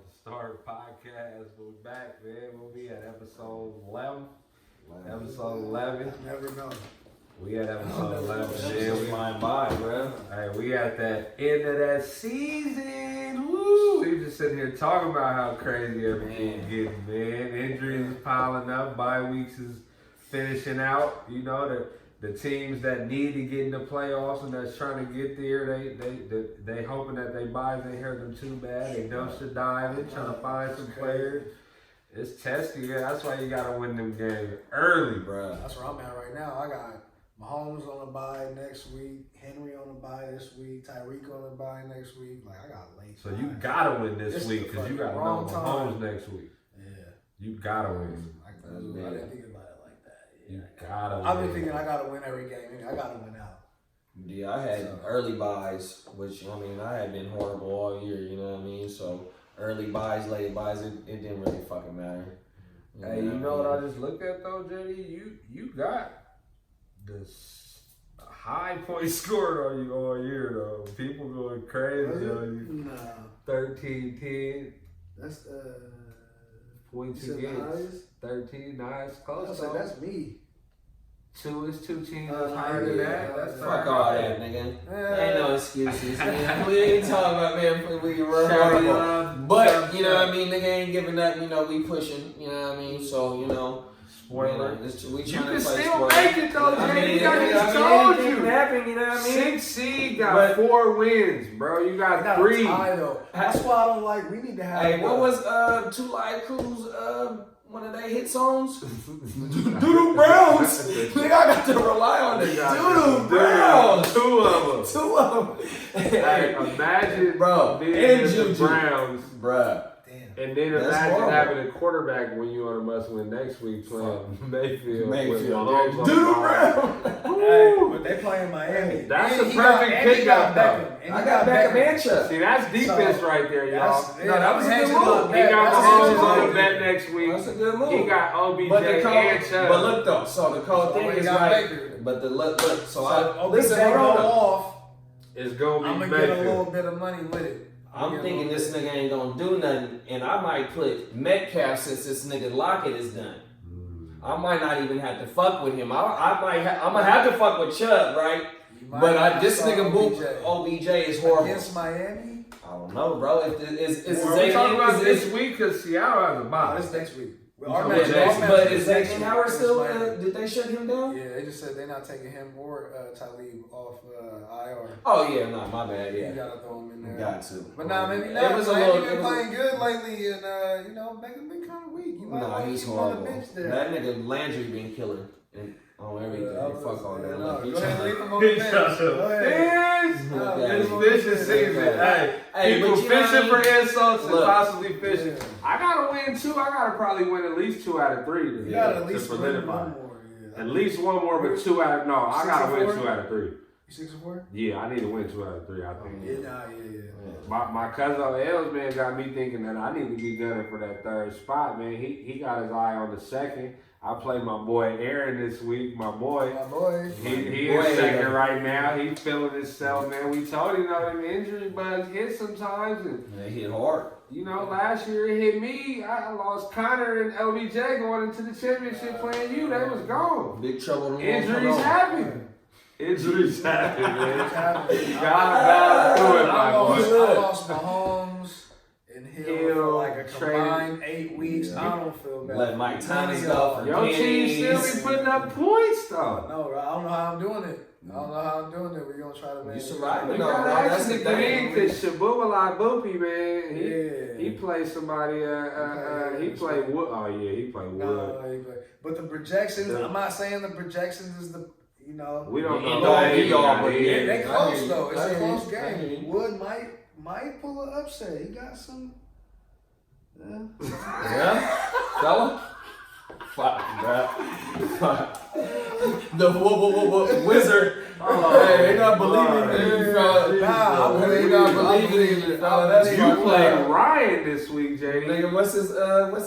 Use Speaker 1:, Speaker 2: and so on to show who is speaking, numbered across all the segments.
Speaker 1: Heart2Start podcast. We're back, man. We'll be at episode 11. Episode 11.
Speaker 2: Never know.
Speaker 1: We at episode 11, man. We
Speaker 3: flying by, bro.
Speaker 1: Hey, we at that end of that season. Woo! We just sitting here talking about how crazy everything's getting, man. Injuries is piling up. Bye weeks is finishing out. You know, the teams that need to get in the playoffs and that's trying to get there, they hoping that they buys ain't hurt them too bad. They dumpster diving, trying to find some players. It's testy, yeah. That's why you gotta win them games early, bro.
Speaker 2: That's where I'm at right now. I got Mahomes on the bye next week, Henry on the bye this week, Tyreek on the bye next week. Like I got late.
Speaker 1: So you gotta win this week because you got Mahomes next week.
Speaker 2: Yeah.
Speaker 1: You gotta win.
Speaker 2: I didn't think about it like that. Yeah.
Speaker 1: You gotta win.
Speaker 2: I've been thinking I gotta win every game. I gotta win out.
Speaker 3: Yeah, I had early buys, which I mean I had been horrible all year. You know what I mean? So early buys, late buys, it didn't really fucking matter.
Speaker 1: Hey, you know what I just looked at though, JD? You got the high point scored on you all year though. People going crazy on you.
Speaker 2: No.
Speaker 1: 13-10.
Speaker 2: That's
Speaker 1: Points
Speaker 2: you said
Speaker 1: against. 13, nice. Close though.
Speaker 2: That's me.
Speaker 1: Two is two teams higher than that. That's
Speaker 3: Fuck all that, nigga. Ain't no excuses, man. We ain't talking about, man, we were horrible. But, you know what I mean, nigga ain't giving up, you know, we pushing, you know what I mean? So, you know,
Speaker 1: spoiler.
Speaker 3: We
Speaker 1: You
Speaker 3: trying
Speaker 1: can
Speaker 3: to play
Speaker 1: still
Speaker 3: sport.
Speaker 1: make it though,
Speaker 3: I
Speaker 1: Jay.
Speaker 3: mean,
Speaker 1: I just told you.
Speaker 3: Happen, you know what I mean?
Speaker 1: 6 seed got 4 wins, bro. You got 3.
Speaker 2: Though. That's why I don't like. We need to have.
Speaker 3: Hey, what was Two Live Crew's one of their hit songs? Doodoo Browns. Nigga, I got to rely on the Doodoo Browns.
Speaker 1: 2 of them.
Speaker 3: 2 of them.
Speaker 1: Hey, imagine
Speaker 3: bro,
Speaker 1: being
Speaker 3: and
Speaker 1: in the
Speaker 3: Juju.
Speaker 1: Browns.
Speaker 3: Bruh.
Speaker 1: And then
Speaker 3: That's
Speaker 1: imagine
Speaker 3: horrible.
Speaker 1: having a quarterback when you on a must-win next week playing Mayfield.
Speaker 3: Doodoo Brown.
Speaker 2: Hey, but they playing Miami.
Speaker 1: That's
Speaker 2: And
Speaker 1: a
Speaker 2: he got-
Speaker 1: perfect
Speaker 2: and he
Speaker 1: pickup,
Speaker 2: got
Speaker 1: though.
Speaker 2: Beckham. And
Speaker 3: I
Speaker 2: he
Speaker 3: got Beckham and Chuck.
Speaker 1: See, that's defense right there, y'all.
Speaker 3: That was a good move.
Speaker 1: He got
Speaker 2: That's a
Speaker 1: Mahomes
Speaker 2: good
Speaker 1: on
Speaker 2: move.
Speaker 1: the bet next week.
Speaker 3: That's a good move.
Speaker 1: He got OBJ
Speaker 3: But the
Speaker 1: and
Speaker 3: cold,
Speaker 1: Chubb.
Speaker 3: but look though, so the cold thing
Speaker 2: he
Speaker 3: is
Speaker 2: got
Speaker 3: right.
Speaker 2: Baker.
Speaker 3: But the look, so I
Speaker 2: OBJ
Speaker 3: listen,
Speaker 2: go
Speaker 3: hold on.
Speaker 2: off.
Speaker 1: It's going to
Speaker 2: I'm
Speaker 1: be
Speaker 2: gonna get a little
Speaker 1: Mayfield.
Speaker 2: bit of money with it.
Speaker 3: I'm thinking this nigga ain't gonna do nothing, and I might put Metcalf since this nigga Lockett is done. I might not even have to fuck with him. I'm gonna have to fuck with Chubb, right? But this nigga OBJ is horrible.
Speaker 2: Against Miami?
Speaker 3: I don't know, bro. Is
Speaker 1: We're talking about this week because Seattle has a
Speaker 2: Oh,
Speaker 1: bye.
Speaker 2: this next week.
Speaker 3: But is Xavier Howard still? Did they shut him down?
Speaker 2: Yeah, they just said they're not taking him or Talib off IR.
Speaker 3: Oh yeah, no, my bad.
Speaker 2: You
Speaker 3: Yeah,
Speaker 2: gotta throw him in there.
Speaker 3: got to.
Speaker 2: But nah, maybe
Speaker 3: It
Speaker 2: not.
Speaker 3: was a
Speaker 2: Miami
Speaker 3: little.
Speaker 2: been playing good lately, and you know, Baker's been kind of weak. You might
Speaker 3: Nah,
Speaker 2: want to
Speaker 3: he's
Speaker 2: keep him on the
Speaker 3: horrible.
Speaker 2: bench there.
Speaker 3: That nigga Landry been killing and on everything. Fuck all that.
Speaker 2: No,
Speaker 3: Like, he
Speaker 2: go ahead,
Speaker 3: tryna-
Speaker 2: leave him on the bench. Go ahead.
Speaker 3: Look at
Speaker 1: It's
Speaker 3: him.
Speaker 1: fishing season. Hey,
Speaker 3: Hey,
Speaker 1: people
Speaker 3: but you know what I
Speaker 1: fishing
Speaker 3: mean?
Speaker 1: for insults and
Speaker 3: Look.
Speaker 1: possibly fishing.
Speaker 2: Yeah.
Speaker 1: I gotta win 2. I gotta probably win at least 2 out of 3
Speaker 2: You gotta at
Speaker 1: to
Speaker 2: least win
Speaker 1: solidify.
Speaker 2: one more. Yeah.
Speaker 1: At least 1 more, but 2 out of I
Speaker 2: 6
Speaker 1: gotta
Speaker 2: and
Speaker 1: win
Speaker 2: 4?
Speaker 1: 2 out of 3.
Speaker 2: You 6-4?
Speaker 1: Yeah, I need to win 2 out of 3. I think.
Speaker 2: Yeah.
Speaker 1: My cousin Els, man, got me thinking that I need to be gunning for that 3rd spot, man. He got his eye on the 2nd. I played my boy Aaron this week. My boy.
Speaker 2: My boy.
Speaker 1: He is 2nd right now. He's feeling himself, man. We told him, you know, them injury bugs hit sometimes. And,
Speaker 3: They hit hard.
Speaker 1: you know, last year it hit me. I lost Connor and LBJ going into the championship playing you. They was gone.
Speaker 3: Big trouble.
Speaker 1: Injuries happen. Injuries happen, man. God
Speaker 2: I
Speaker 1: through it, my boy.
Speaker 2: lost Mahomes and Hill for like a combined 8 weeks. I don't feel bad.
Speaker 3: Let Mike Thomas go for
Speaker 1: Your team still be putting up points, though.
Speaker 2: No, I don't know how I'm doing it. I don't know how I'm doing it. We're gonna try to make
Speaker 3: You surviving.
Speaker 1: We
Speaker 3: No,
Speaker 1: gotta
Speaker 3: bro, that's
Speaker 1: actually
Speaker 3: the thing.
Speaker 1: because Shabubala Boopy, man,
Speaker 2: Yeah.
Speaker 1: he played somebody. He played Wood. Oh yeah, he played Wood.
Speaker 2: No, but the projections. I'm not saying the projections is the. You know.
Speaker 1: We don't
Speaker 3: Yeah,
Speaker 1: know.
Speaker 3: but
Speaker 2: They close
Speaker 3: you.
Speaker 2: though. It's
Speaker 3: I
Speaker 2: a
Speaker 3: hear
Speaker 2: close
Speaker 3: you. I hear
Speaker 2: game.
Speaker 3: you.
Speaker 2: Wood might pull an upset. He got some. Yeah.
Speaker 3: Yeah, fella. Fuck, bro. Fuck. The wizard. Hey, they not believing in you, fella.
Speaker 2: Nah, I
Speaker 3: They
Speaker 2: believe
Speaker 3: not
Speaker 2: you. I
Speaker 3: believing in you, fella.
Speaker 2: believe
Speaker 3: That's
Speaker 2: you.
Speaker 1: You
Speaker 3: fucked
Speaker 1: played
Speaker 3: up.
Speaker 1: Ryan buying this week, JD.
Speaker 3: Nigga, what's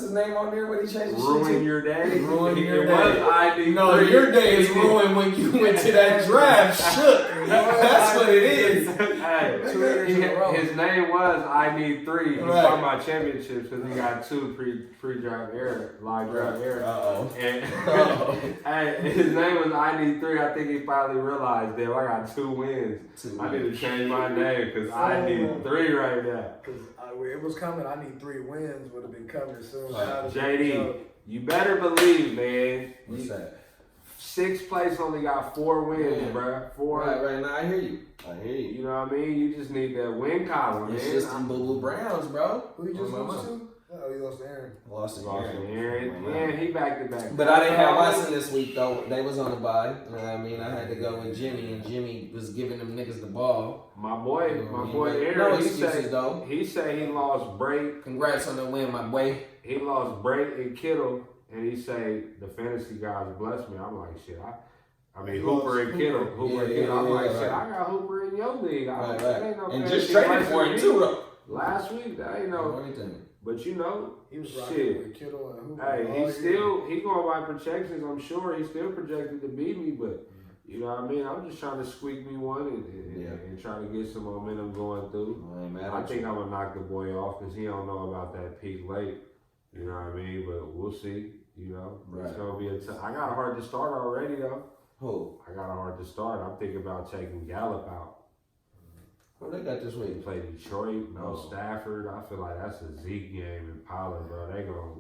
Speaker 3: his name on there? What he changed his shit
Speaker 1: Ruin
Speaker 3: to?
Speaker 1: your day.
Speaker 3: Ruin your
Speaker 1: It
Speaker 3: day.
Speaker 1: was ID3.
Speaker 3: No, your day is ruined when you went to that draft. Shook. That's what it is.
Speaker 1: Hey,
Speaker 2: 2 years in a row.
Speaker 1: his name was I Need 3. He's
Speaker 3: Right.
Speaker 1: talking about championships because he got 2 pre-draft error, live draft error.
Speaker 3: Uh-oh.
Speaker 1: And
Speaker 3: Uh-oh.
Speaker 1: hey, his name was I Need 3. I think he finally realized, damn, I got 2 wins. I need to change my name because I need 3 right now.
Speaker 2: Because it was coming. I need 3 wins. Would have been coming soon.
Speaker 1: JD, you better believe, man.
Speaker 3: What's that?
Speaker 1: 6th place only got 4 wins,
Speaker 3: Yeah.
Speaker 1: bruh. 4.
Speaker 3: Right now, I hear you.
Speaker 1: You know what I mean? You just need that win column,
Speaker 3: It's
Speaker 1: man.
Speaker 3: just them Boo Browns, bro.
Speaker 2: Who you just
Speaker 3: On my
Speaker 2: lost
Speaker 3: mind.
Speaker 2: to? Oh, you lost to Aaron.
Speaker 3: Lost to
Speaker 1: Lost to
Speaker 3: Aaron.
Speaker 1: Aaron. Yeah, he back to back.
Speaker 3: But I didn't have Watson this week though. They was on the bye. You know what I mean? I had to go with Jimmy, and Jimmy was giving them niggas the ball.
Speaker 1: My boy Aaron,
Speaker 3: No
Speaker 1: he
Speaker 3: excuses
Speaker 1: said
Speaker 3: though.
Speaker 1: he lost Bray.
Speaker 3: Congrats on the win, my boy.
Speaker 1: He lost Bray and Kittle, and he say the fantasy guys blessed me. I'm like, shit, I mean,
Speaker 2: He
Speaker 1: Hooper
Speaker 2: lost
Speaker 1: and Kittle.
Speaker 2: Hooper.
Speaker 1: Hooper and
Speaker 3: Yeah,
Speaker 1: Kittle. I'm
Speaker 3: yeah,
Speaker 1: like,
Speaker 3: yeah,
Speaker 1: shit,
Speaker 3: right.
Speaker 1: I got Hooper in your league.
Speaker 3: Right.
Speaker 1: That ain't no
Speaker 3: And
Speaker 1: fantasy
Speaker 3: just traded
Speaker 1: blessing
Speaker 3: for him
Speaker 1: me.
Speaker 3: too though.
Speaker 1: Last week, that ain't no.
Speaker 3: Everything.
Speaker 1: But you know,
Speaker 2: He was rocking
Speaker 1: shit.
Speaker 2: with Kittle and Hooper.
Speaker 1: Hey,
Speaker 2: all year.
Speaker 1: he going by projections. I'm sure he's still projected to beat me, but you know what I mean. I'm just trying to squeak me one and try to get some momentum going through.
Speaker 3: I ain't mad
Speaker 1: I
Speaker 3: at
Speaker 1: think
Speaker 3: you.
Speaker 1: I'm gonna knock the boy off because he don't know about that peak late. You know what I mean? But we'll see. You know, it's
Speaker 3: Right.
Speaker 1: gonna be I got a hard to start already though.
Speaker 3: Who?
Speaker 1: I got a hard to start. I'm thinking about taking Gallup out.
Speaker 3: Who they got this
Speaker 1: They
Speaker 3: week?
Speaker 1: play Detroit, no
Speaker 3: Oh.
Speaker 1: Stafford. I feel like that's a Zeke game in Pollard, bro. They gonna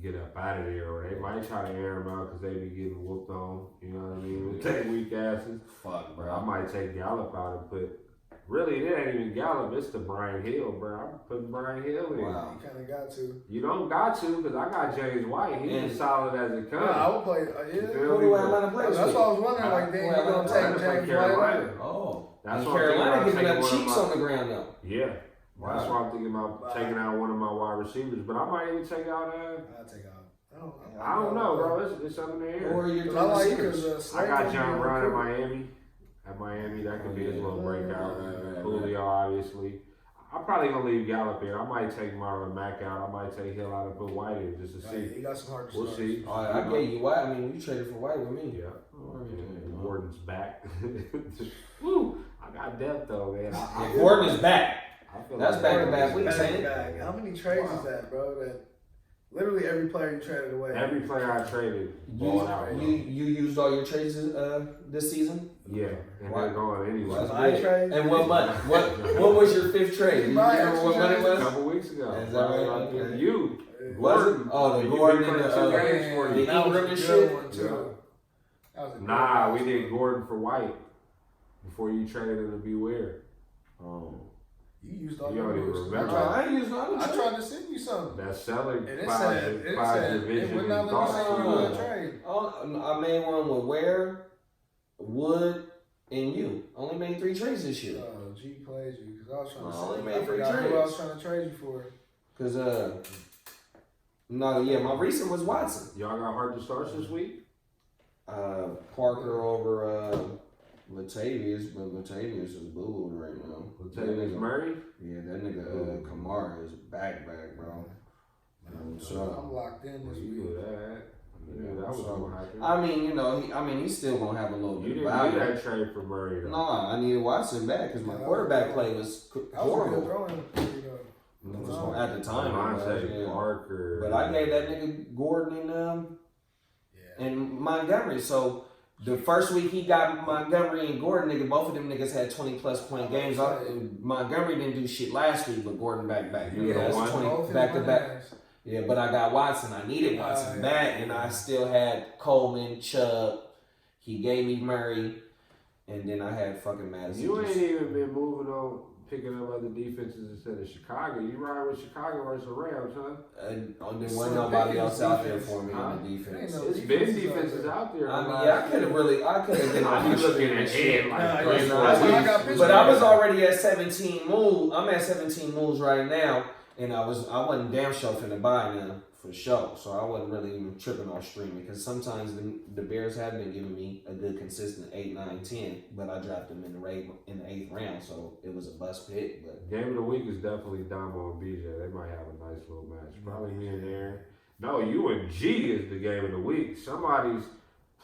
Speaker 1: get up out of there, or they might try to air him out because they be getting whooped on. You know what I mean? With their weak asses.
Speaker 3: Fuck,
Speaker 1: I might take Gallup out and put. Really, it ain't even Gallup. It's the Brian Hill, bro. I'm putting Brian Hill in.
Speaker 3: Wow.
Speaker 2: You kind of got to.
Speaker 1: You don't got to because I got James White. He's
Speaker 3: And-
Speaker 1: as solid as it
Speaker 2: Yeah,
Speaker 1: comes.
Speaker 2: I would play.
Speaker 1: You
Speaker 2: Yeah.
Speaker 1: feel
Speaker 3: Who do Atlanta play
Speaker 2: That's
Speaker 3: this
Speaker 2: what
Speaker 3: week?
Speaker 2: I was wondering. Like, then you
Speaker 3: Well,
Speaker 2: gonna
Speaker 1: Atlanta
Speaker 2: take
Speaker 1: play
Speaker 2: James
Speaker 1: Carolina.
Speaker 2: White?
Speaker 3: Oh.
Speaker 1: That's
Speaker 3: And
Speaker 1: what I'm thinking
Speaker 3: Carolina
Speaker 1: about
Speaker 3: giving
Speaker 1: taking
Speaker 3: up
Speaker 1: one of
Speaker 3: cheeks
Speaker 1: my-
Speaker 3: on the ground though.
Speaker 1: Yeah. That's why I'm thinking about
Speaker 2: Wow.
Speaker 1: taking out one of my wide receivers. But I might even take out.
Speaker 2: I'll take out.
Speaker 1: I don't know, bro. It's up in the air.
Speaker 3: Who are your
Speaker 2: I like
Speaker 3: receivers?
Speaker 2: because
Speaker 1: I got John Brown at Miami. At Miami, that could be his little breakout.
Speaker 3: Right.
Speaker 1: Julio, obviously. I'm probably gonna leave Gallup in. I might take Marlon Mack out. I might take Hill out and put White in just to see.
Speaker 2: He got some hard to
Speaker 1: We'll
Speaker 2: start.
Speaker 1: see.
Speaker 3: Oh, I gave you White. I mean, you traded for White with me.
Speaker 1: Yeah.
Speaker 3: Oh,
Speaker 1: And Gordon's back. Woo! I got depth though, man. I feel
Speaker 3: Gordon
Speaker 1: like-
Speaker 3: is back.
Speaker 1: I feel
Speaker 3: That's
Speaker 1: like
Speaker 3: back-to-back
Speaker 1: Gordon is
Speaker 3: weeks, ain't it?
Speaker 2: Back. How many trades is that, bro? That literally every player you traded away.
Speaker 1: Every player I traded balled out.
Speaker 3: You used all your trades this season?
Speaker 1: Yeah, and
Speaker 3: Wow.
Speaker 1: they're going anyway.
Speaker 3: That's
Speaker 2: My
Speaker 3: good.
Speaker 2: trade.
Speaker 3: And what money? What was your 5th trade? Do you
Speaker 2: My
Speaker 3: remember what money it
Speaker 1: A
Speaker 3: was?
Speaker 1: couple weeks ago.
Speaker 3: Is that right? Okay.
Speaker 1: You.
Speaker 3: Was it? Oh, the
Speaker 1: You
Speaker 3: Gordon
Speaker 1: been
Speaker 3: and
Speaker 1: playing
Speaker 3: the
Speaker 1: 2 games for
Speaker 3: the
Speaker 1: you.
Speaker 2: That was
Speaker 3: Ingram
Speaker 2: a
Speaker 3: and
Speaker 2: good
Speaker 3: shit?
Speaker 2: one, too. That was a good
Speaker 1: Nah,
Speaker 2: one.
Speaker 1: we did Gordon for White before you traded him to Beware.
Speaker 3: Oh.
Speaker 2: You used all
Speaker 1: You
Speaker 2: your
Speaker 1: don't even
Speaker 2: moves.
Speaker 1: remember.
Speaker 3: I ain't used none of
Speaker 2: I
Speaker 3: the
Speaker 2: tried to send you something.
Speaker 1: That seller
Speaker 2: And it
Speaker 1: files
Speaker 2: said, it
Speaker 1: division
Speaker 2: would not
Speaker 1: and
Speaker 2: let me send you
Speaker 1: thoughts.
Speaker 2: a trade.
Speaker 3: Oh, I made one with Ware, Wood, and you. Only made 3 trades this year.
Speaker 2: G plays you because I was trying to
Speaker 3: Oh,
Speaker 2: send
Speaker 3: they
Speaker 2: you. I
Speaker 3: made free
Speaker 2: forgot who I
Speaker 3: trades.
Speaker 2: was trying to trade you for.
Speaker 3: Cause no, yeah, my recent was Watson.
Speaker 1: Y'all got hard to start this week?
Speaker 3: Parker over Latavius, but Latavius is boo right now.
Speaker 1: Latavius Murray?
Speaker 3: Yeah, that nigga Kamara is back, bro. So
Speaker 2: I'm locked in
Speaker 1: Well,
Speaker 2: this
Speaker 1: you
Speaker 2: week.
Speaker 1: knew that. You knew that was
Speaker 3: So,
Speaker 1: gonna happen.
Speaker 3: I mean, you know, he's still gonna have a little
Speaker 1: You
Speaker 3: bit
Speaker 1: didn't
Speaker 3: of
Speaker 1: do
Speaker 3: value.
Speaker 1: that trade for Murray though.
Speaker 3: No, I needed Watson back because my
Speaker 2: Yeah, that
Speaker 3: quarterback
Speaker 2: was-
Speaker 3: play was
Speaker 2: That was a good
Speaker 3: horrible.
Speaker 2: throwing.
Speaker 3: It was at the time. it was,
Speaker 1: Devontae
Speaker 3: yeah.
Speaker 1: Parker.
Speaker 3: But I gave that nigga Gordon and Montgomery. So the first week he got Montgomery and Gordon, nigga, both of them niggas had 20+ point games. Montgomery didn't do shit last week, but Gordon back.
Speaker 1: You
Speaker 3: Yeah,
Speaker 1: got
Speaker 3: that's
Speaker 1: one?
Speaker 3: 20 back to back. Yeah, but I got Watson. I needed Watson back, and I still had Coleman, Chubb. He gave me Murray, and then I had fucking Madison.
Speaker 1: You ain't even been moving on, picking up other defenses instead of Chicago. You ride with Chicago versus the Rams, huh?
Speaker 3: There wasn't nobody else out there for me
Speaker 1: Huh?
Speaker 3: on the defense.
Speaker 2: Ain't no
Speaker 1: It's been
Speaker 2: defenses
Speaker 1: defenses out there.
Speaker 3: I mean, yeah, I could have been
Speaker 1: I
Speaker 3: on
Speaker 1: be
Speaker 3: the
Speaker 1: looking
Speaker 3: street and
Speaker 1: ahead
Speaker 3: shit.
Speaker 1: like
Speaker 2: Nah,
Speaker 1: three,
Speaker 2: yeah,
Speaker 1: four
Speaker 2: that's why I
Speaker 1: weeks.
Speaker 2: got pissed
Speaker 3: But I was already at 17 moves. I'm at 17 moves right now, and I wasn't damn sure finna buy now for sure. So I wasn't really even tripping off streaming because sometimes the Bears have been giving me a good consistent 8, 9, 10, but I drafted them in the 8th round, so it was a bust pick. But
Speaker 1: Game of the week is definitely Damo and BJ. They might have a nice little match. Probably me and Aaron. No, you and G is the game of the week. Somebody's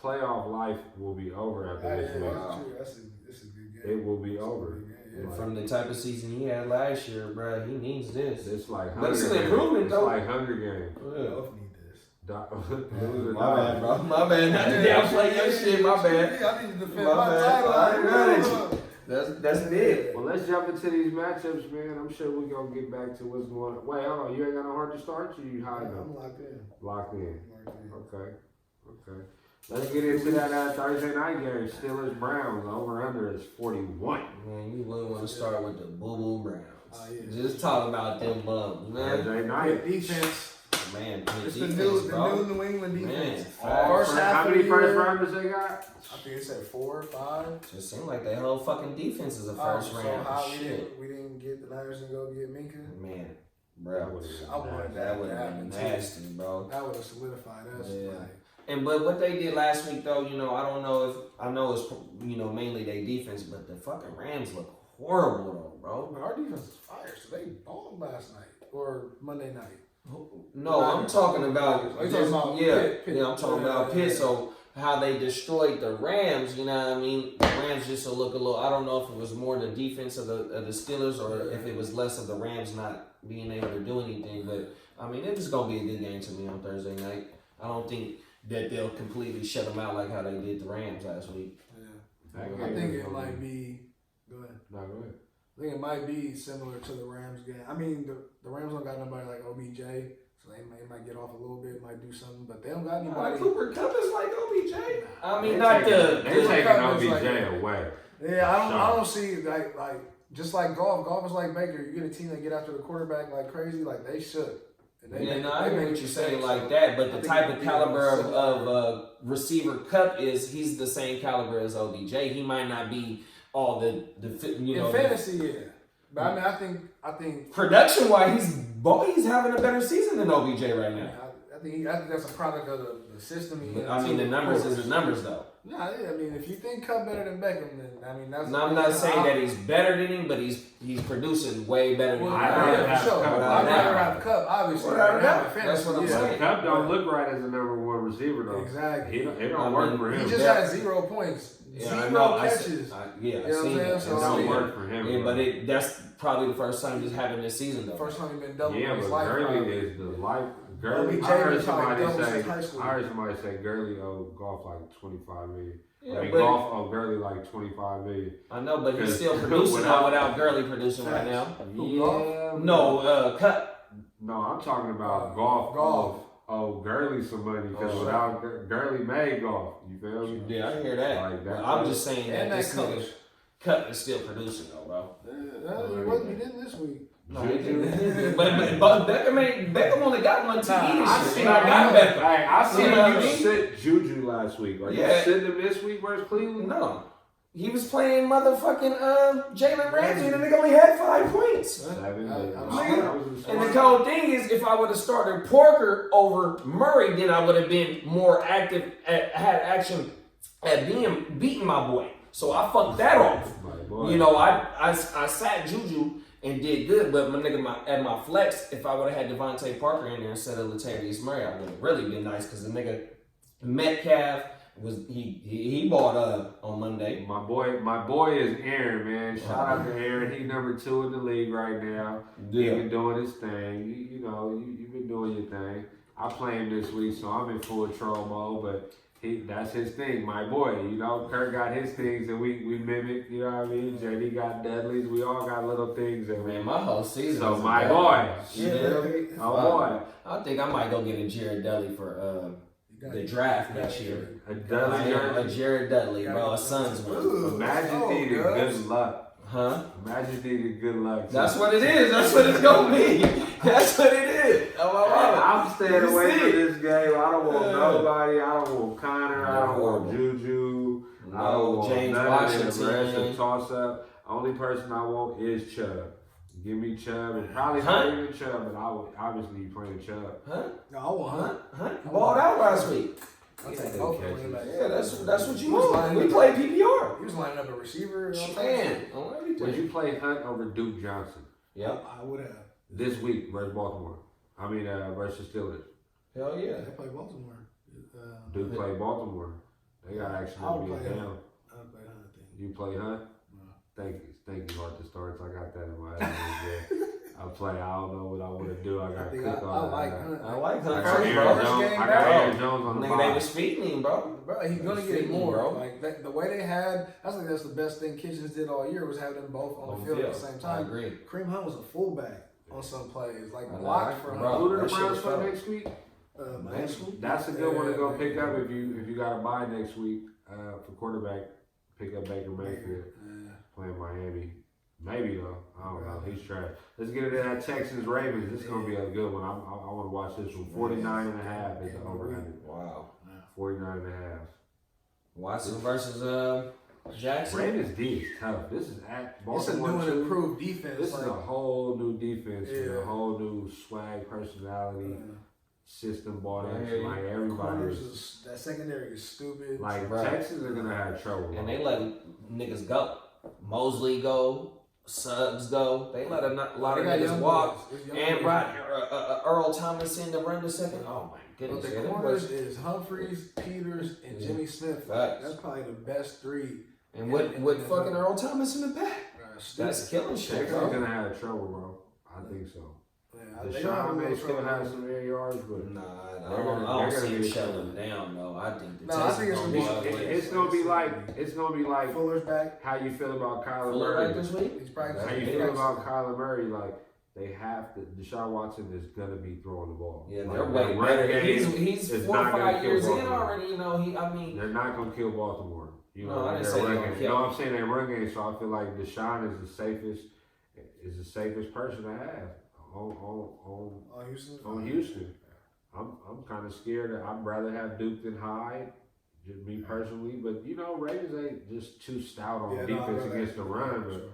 Speaker 1: playoff life will be over after this week.
Speaker 2: That's a good game.
Speaker 1: It will be over.
Speaker 2: Yeah.
Speaker 3: from the type of season he had last year, bro, he needs this.
Speaker 1: It's like
Speaker 3: But it's
Speaker 1: Hunger
Speaker 3: an improvement,
Speaker 1: Games.
Speaker 3: though.
Speaker 1: It's like Hunger Games.
Speaker 2: We both need this.
Speaker 1: Lose or
Speaker 3: My
Speaker 1: die.
Speaker 3: bad, bro. My bad. Not to downplay your shit. My bad.
Speaker 2: I need to defend
Speaker 3: My
Speaker 2: my
Speaker 3: bad.
Speaker 2: title.
Speaker 3: I got it. That's big.
Speaker 1: Well, let's jump into these matchups, man. I'm sure we're going to get back to what's going on. Wait, hold on. You ain't got no Heart2Start? Or you hiding them?
Speaker 2: I'm locked in.
Speaker 1: Locked in. Okay. Let's get into that Thursday night game. Steelers-Browns. Over-under is 41.
Speaker 3: Man, you wouldn't want to start with the Boo-Boo Browns.
Speaker 2: Oh, yeah.
Speaker 3: Just talk about them bums, man.
Speaker 1: Thursday night.
Speaker 2: Defense.
Speaker 3: Man,
Speaker 2: It's
Speaker 3: defense,
Speaker 2: the
Speaker 3: bro.
Speaker 2: new New England defense.
Speaker 3: Man,
Speaker 2: First half
Speaker 1: How
Speaker 2: of
Speaker 1: many
Speaker 2: the
Speaker 1: first
Speaker 2: year,
Speaker 1: rounders they got?
Speaker 2: I think it said 4 or 5.
Speaker 3: Just seemed like their whole fucking defense is a first round.
Speaker 2: So how
Speaker 3: Shit.
Speaker 2: we didn't get the Niners to go get Minka?
Speaker 3: Man, bro.
Speaker 2: I wanted
Speaker 3: That would
Speaker 2: to
Speaker 3: have
Speaker 2: happen
Speaker 3: been
Speaker 2: too.
Speaker 3: nasty, bro.
Speaker 2: That would have solidified us.
Speaker 3: Yeah.
Speaker 2: Like,
Speaker 3: But what they did last week, though, I don't know if I know it's mainly their defense, but the fucking Rams look horrible, though, bro.
Speaker 2: our defense is fire, so they balled last night or Monday night.
Speaker 3: No, I'm talking about,
Speaker 2: Oh, you're talking about Pitt.
Speaker 3: yeah, I'm talking about Pitt. So how they destroyed the Rams, you know what I mean? The Rams just to look a little. I don't know if it was more the defense of the Steelers or if it was less of the Rams not being able to do anything. But I mean, it was gonna be a good game to me on Thursday night. I don't think that they'll completely shut them out like how they did the Rams last week.
Speaker 2: Yeah, I think it might be. Go ahead.
Speaker 1: No, go ahead.
Speaker 2: I think it might be similar to the Rams game. I mean, the Rams don't got nobody like OBJ, so they might get off a little bit, might do something, but they don't got anybody.
Speaker 3: Cooper Kupp is like OBJ. I mean,
Speaker 1: They're
Speaker 3: not
Speaker 1: They're taking
Speaker 2: Cup is
Speaker 1: OBJ
Speaker 2: like-
Speaker 1: away.
Speaker 2: Yeah, I don't see like just like golf. Golf is like Baker. You get a team that get after the quarterback like crazy, like they should. And they
Speaker 3: I hear what you're saying
Speaker 2: mistakes,
Speaker 3: like
Speaker 2: so
Speaker 3: that, but
Speaker 2: I
Speaker 3: the
Speaker 2: think
Speaker 3: type
Speaker 2: it'd
Speaker 3: of
Speaker 2: be
Speaker 3: caliber
Speaker 2: similar.
Speaker 3: of receiver Cup he's the same caliber as OBJ. He might not be all the
Speaker 2: in fantasy, yeah. But I mean, I think
Speaker 3: production wise, he's having a better season than OBJ right now.
Speaker 2: I think that's a product of the system.
Speaker 3: I mean, the numbers is the numbers though.
Speaker 2: Nah, yeah, I mean, if you think Cup better than Beckham, then I mean that's.
Speaker 3: No, I'm not saying that he's better than him, but he's producing way better than him.
Speaker 1: I'd rather have
Speaker 2: for sure.
Speaker 1: Cup.
Speaker 2: I'd rather have Cup, obviously.
Speaker 3: Without a
Speaker 2: than
Speaker 3: doubt.
Speaker 2: have fantasy,
Speaker 3: That's what I'm
Speaker 2: yeah.
Speaker 3: saying.
Speaker 1: Cup don't look right as a number one receiver though.
Speaker 2: Exactly.
Speaker 1: It don't work for him.
Speaker 2: He just had 0 points,
Speaker 3: Yeah, I
Speaker 2: 0
Speaker 3: know.
Speaker 2: catches.
Speaker 3: I
Speaker 2: You know
Speaker 3: seen
Speaker 2: what I'm
Speaker 3: it.
Speaker 2: saying?
Speaker 1: It
Speaker 2: So,
Speaker 1: don't
Speaker 2: yeah.
Speaker 1: work for him.
Speaker 3: Yeah,
Speaker 1: bro.
Speaker 3: but that's probably the first time he's having this season though.
Speaker 2: First time he been double
Speaker 1: Yeah,
Speaker 2: in his
Speaker 1: but
Speaker 2: life.
Speaker 1: Gurley
Speaker 2: probably.
Speaker 1: is the life. Gurley.
Speaker 2: OBJ
Speaker 1: I heard
Speaker 2: was probably
Speaker 1: somebody
Speaker 2: double
Speaker 1: say.
Speaker 2: since high school.
Speaker 1: I heard somebody say Gurley owed golf like 25 million.
Speaker 3: Yeah,
Speaker 1: I mean,
Speaker 3: but-
Speaker 1: golf owed Gurley like 25 million.
Speaker 3: I know, but he's
Speaker 1: Because
Speaker 3: still producing without
Speaker 1: without-
Speaker 3: Gurley producing right now.
Speaker 2: Who,
Speaker 1: Yeah.
Speaker 3: No, Cut.
Speaker 1: No, I'm talking about golf.
Speaker 2: Golf.
Speaker 1: Oh, Gurley some money because
Speaker 3: Oh.
Speaker 1: without Gurley made golf. You feel me?
Speaker 3: Yeah, I hear that.
Speaker 1: Like that.
Speaker 3: But I'm just saying that
Speaker 2: And that
Speaker 3: this nigga
Speaker 2: coach.
Speaker 3: Cut is still producing though, bro.
Speaker 2: Yeah, he wasn't. He didn't this week.
Speaker 3: No, but Beckham only got one to eat.
Speaker 1: I
Speaker 3: Shit.
Speaker 1: seen
Speaker 3: I got Beckham.
Speaker 1: Hey, I seen
Speaker 3: You know what I
Speaker 1: you
Speaker 3: mean?
Speaker 1: sit Juju last week. Are
Speaker 3: Yeah.
Speaker 1: you sitting him this week versus Cleveland?
Speaker 3: No, he was playing motherfucking Jalen Ramsey, and the nigga only had 5 points.
Speaker 1: 7
Speaker 2: I-
Speaker 1: days.
Speaker 2: I'm
Speaker 1: That was a
Speaker 3: And the
Speaker 1: smart-
Speaker 3: cold thing is, if I would have started Porker over Murray, then I would have been more active, had action at beating my boy. So I fucked that off.
Speaker 1: My boy.
Speaker 3: I sat Juju and did good, but at my flex, if I would have had Devontae Parker in there instead of Latavius Murray, I would have really been nice because the nigga Metcalf was he bought on Monday.
Speaker 1: My boy is Aaron, man. Shout out to Aaron. He number 2 in the league right now. He been doing his thing. You've been doing your thing. I play him this week, so I'm in full troll mode, but that's his thing, my boy. Kurt got his things and we mimic, you know what I mean? JD got Dudley's. We all got little things and
Speaker 3: Man, my whole season.
Speaker 1: So
Speaker 3: was
Speaker 1: my
Speaker 3: a
Speaker 1: boy.
Speaker 3: Yeah.
Speaker 1: Oh boy.
Speaker 3: I think I might go get a Jared Dudley for the draft next year.
Speaker 1: A Dudley
Speaker 3: A Jared Dudley, bro, a Suns one.
Speaker 1: Imagine needing good luck.
Speaker 3: Huh?
Speaker 1: Imagine needing good luck.
Speaker 3: That's what it is. That's what it's gonna be. That's what it is.
Speaker 1: I'm staying
Speaker 3: You
Speaker 1: away
Speaker 3: see?
Speaker 1: from this game. I don't want
Speaker 3: Yeah.
Speaker 1: nobody. I don't want Connor. I don't want Juju. I don't want
Speaker 3: James
Speaker 1: none of them. The rest
Speaker 3: Washington.
Speaker 1: of toss up. Only person I want is Chubb. Give me Chubb and probably not even Chubb, but I would obviously be playing Chubb.
Speaker 2: No, I want Hunt.
Speaker 3: Hunt balled out last week.
Speaker 2: I'll take both running backs.
Speaker 3: Yeah, that's what you want. We played PPR.
Speaker 2: He was lining up a receiver.
Speaker 3: Man, on everything.
Speaker 1: Would you play Hunt over Duke Johnson?
Speaker 3: Yep.
Speaker 2: I would have.
Speaker 1: This week versus Baltimore. I mean, versus Steelers.
Speaker 3: Hell yeah.
Speaker 2: They play Baltimore.
Speaker 1: Duke play Baltimore. They got actually be down.
Speaker 2: I'll play Hunt.
Speaker 1: You play Hunt?
Speaker 2: No.
Speaker 1: Thank you, Heart2Start. I got that in my head. I play. I don't know what I want to do. I got to cook on
Speaker 2: I like Hunt.
Speaker 3: I like Hunt.
Speaker 1: I got Aaron Jones on the
Speaker 3: Nigga, they was feeding him, bro.
Speaker 2: Bro, he's gonna get more, bro. Like the way they had, I think that's the best thing Kitchens did all year was have them both on the field at the same time.
Speaker 3: I agree.
Speaker 2: Kareem Hunt was a fullback on some plays, like blocked for
Speaker 1: Who do the
Speaker 3: That
Speaker 1: Browns
Speaker 3: shit
Speaker 1: play
Speaker 3: was
Speaker 1: next week?
Speaker 2: Miami.
Speaker 1: That's a good one to go pick up if you got to buy next week for quarterback. Pick up Baker Mayfield playing Miami. Maybe though. I don't know. He's trash. Let's get into that Texans Ravens. This is gonna be a good one. I want to watch this one. 49.5 is the over.
Speaker 3: Wow.
Speaker 1: 49.5.
Speaker 3: Watson versus Jackson.
Speaker 1: Ravens D is tough. This is at Baltimore.
Speaker 2: It's a new and improved defense.
Speaker 1: This is a whole new defense with a whole new swag, personality, system bought in. Like everybody.
Speaker 2: That secondary is stupid.
Speaker 1: Like Texans are gonna have trouble.
Speaker 3: And they let niggas go. Mosley go. Suggs go. They let a lot of niggas walk. And Earl Thomas in to run the second. Oh my goodness.
Speaker 2: But the corners is Humphreys, Peters, and Jimmy Smith. That's probably the best three.
Speaker 3: And with fucking Earl Thomas in the back. That's killing shit,
Speaker 1: Texans
Speaker 3: bro.
Speaker 1: are gonna have trouble, bro. I think so.
Speaker 2: Yeah,
Speaker 1: Deshaun may still have some air yards, but
Speaker 3: I don't see him shutting them down, though. I think the
Speaker 2: Texans
Speaker 3: gonna be
Speaker 1: it's gonna be like
Speaker 2: Fuller's back.
Speaker 1: how you feel about Kyler
Speaker 3: Fuller
Speaker 1: Murray
Speaker 3: back this week?
Speaker 1: How you feel about Kyler Murray? Like they have to. Deshaun Watson is gonna be throwing the ball.
Speaker 3: Yeah,
Speaker 1: like,
Speaker 3: they're way better. He's 4 or 5 years in already. You know, they're
Speaker 1: not gonna kill Baltimore. You know,
Speaker 3: I didn't say they're gonna kill.
Speaker 1: You know what I'm saying? They run game, so I feel like Deshaun is the safest person to have on Houston. I'm kind of scared that I'd rather have Duke than Hyde, just me personally. But you know, Ravens ain't just too stout on defense against the run. But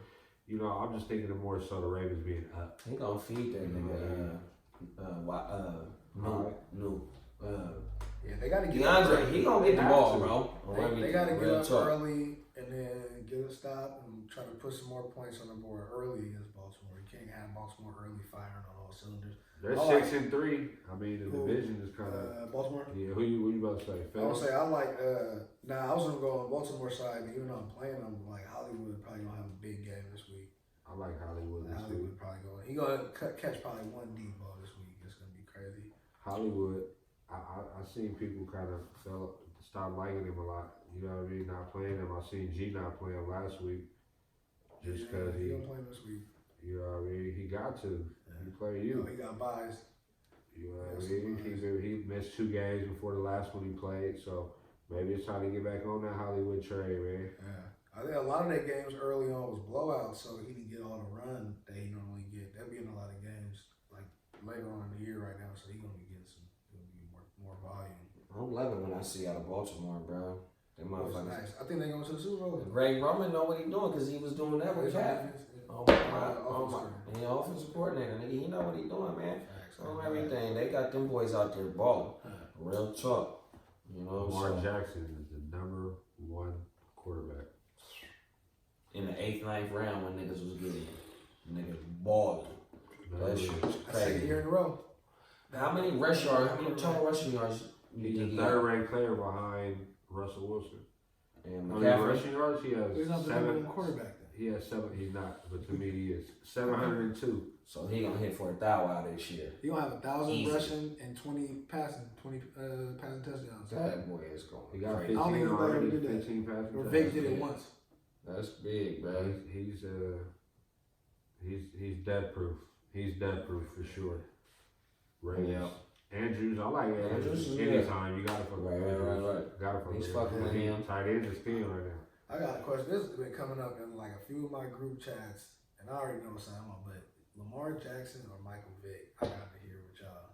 Speaker 1: you know, I'm just thinking of more so the Ravens being up.
Speaker 3: He gonna feed that nigga.
Speaker 2: Yeah, they gotta get
Speaker 3: DeAndre. He gonna get the ball, bro.
Speaker 2: They gotta get up early and then get a stop and try to put some more points on the board early against Baltimore. You can't have Baltimore early firing on all cylinders.
Speaker 1: They're 6-3. I mean, the division is kind of
Speaker 2: Baltimore.
Speaker 1: Yeah, who you about to say?
Speaker 2: I would say I like. I was gonna go on Baltimore side, but even though I'm playing, I'm like Hollywood probably gonna have a big game this week.
Speaker 1: I like Hollywood this week.
Speaker 2: Probably going. He gonna catch probably one deep ball this week. It's gonna be crazy.
Speaker 1: Hollywood. I seen people kind of stop liking him a lot. You know what I mean? Not playing him. I seen G not play him last week, just because
Speaker 2: he gonna play him this week.
Speaker 1: You know what I mean? He got to. He played you.
Speaker 2: He got buys.
Speaker 1: You know what I mean? He missed 2 games before the last one he played, so maybe it's time to get back on that Hollywood train, man.
Speaker 2: Yeah. I think a lot of their games early on was blowouts, so he didn't get all the run that he normally get. They'll be in a lot of games like later on in the year right now, so he's gonna be getting more volume.
Speaker 3: I'm loving when I see out of Baltimore, bro. They motherfuckers.
Speaker 2: Nice. I think they're going to the Super Bowl.
Speaker 3: Greg Roman know what he's doing because he was doing that with Cat. Oh my. He offensive coordinator, nigga. He know what he's doing, man. On everything. They got them boys out there balling. Real talk. You know what I'm saying?
Speaker 1: Lamar Jackson is the #1 quarterback.
Speaker 3: In the 8th, 9th round when niggas was getting niggas balling. That shit's crazy.
Speaker 2: 2nd year in a row.
Speaker 3: How many total rushing yards you
Speaker 1: He's
Speaker 3: think
Speaker 1: the 3rd-ranked player behind Russell Wilson.
Speaker 3: And
Speaker 1: rushing yards, he has
Speaker 2: he's not
Speaker 1: 7.
Speaker 2: The quarterback then.
Speaker 1: He has 7. He's not, but to me he is 702.
Speaker 3: So he gonna hit for 1,000 out this year.
Speaker 2: He gonna have 1,000 rushing and 20 passing touchdowns.
Speaker 3: That boy is going.
Speaker 1: He got
Speaker 3: crazy.
Speaker 1: 15 already. 15 passing.
Speaker 2: Or Vic did it once.
Speaker 3: That's big, bro.
Speaker 1: He's dead proof. He's dead proof for sure. Ravens.
Speaker 3: Yeah.
Speaker 1: Andrews, I like Andrews. Anytime you gotta fuck with Andrews. Right. Gotta fuck with
Speaker 3: He's fucking with him.
Speaker 1: Tight end is king right now.
Speaker 2: I got a question. This has been coming up in like a few of my group chats, and I already know what's on, but Lamar Jackson or Michael Vick? I got to hear with y'all.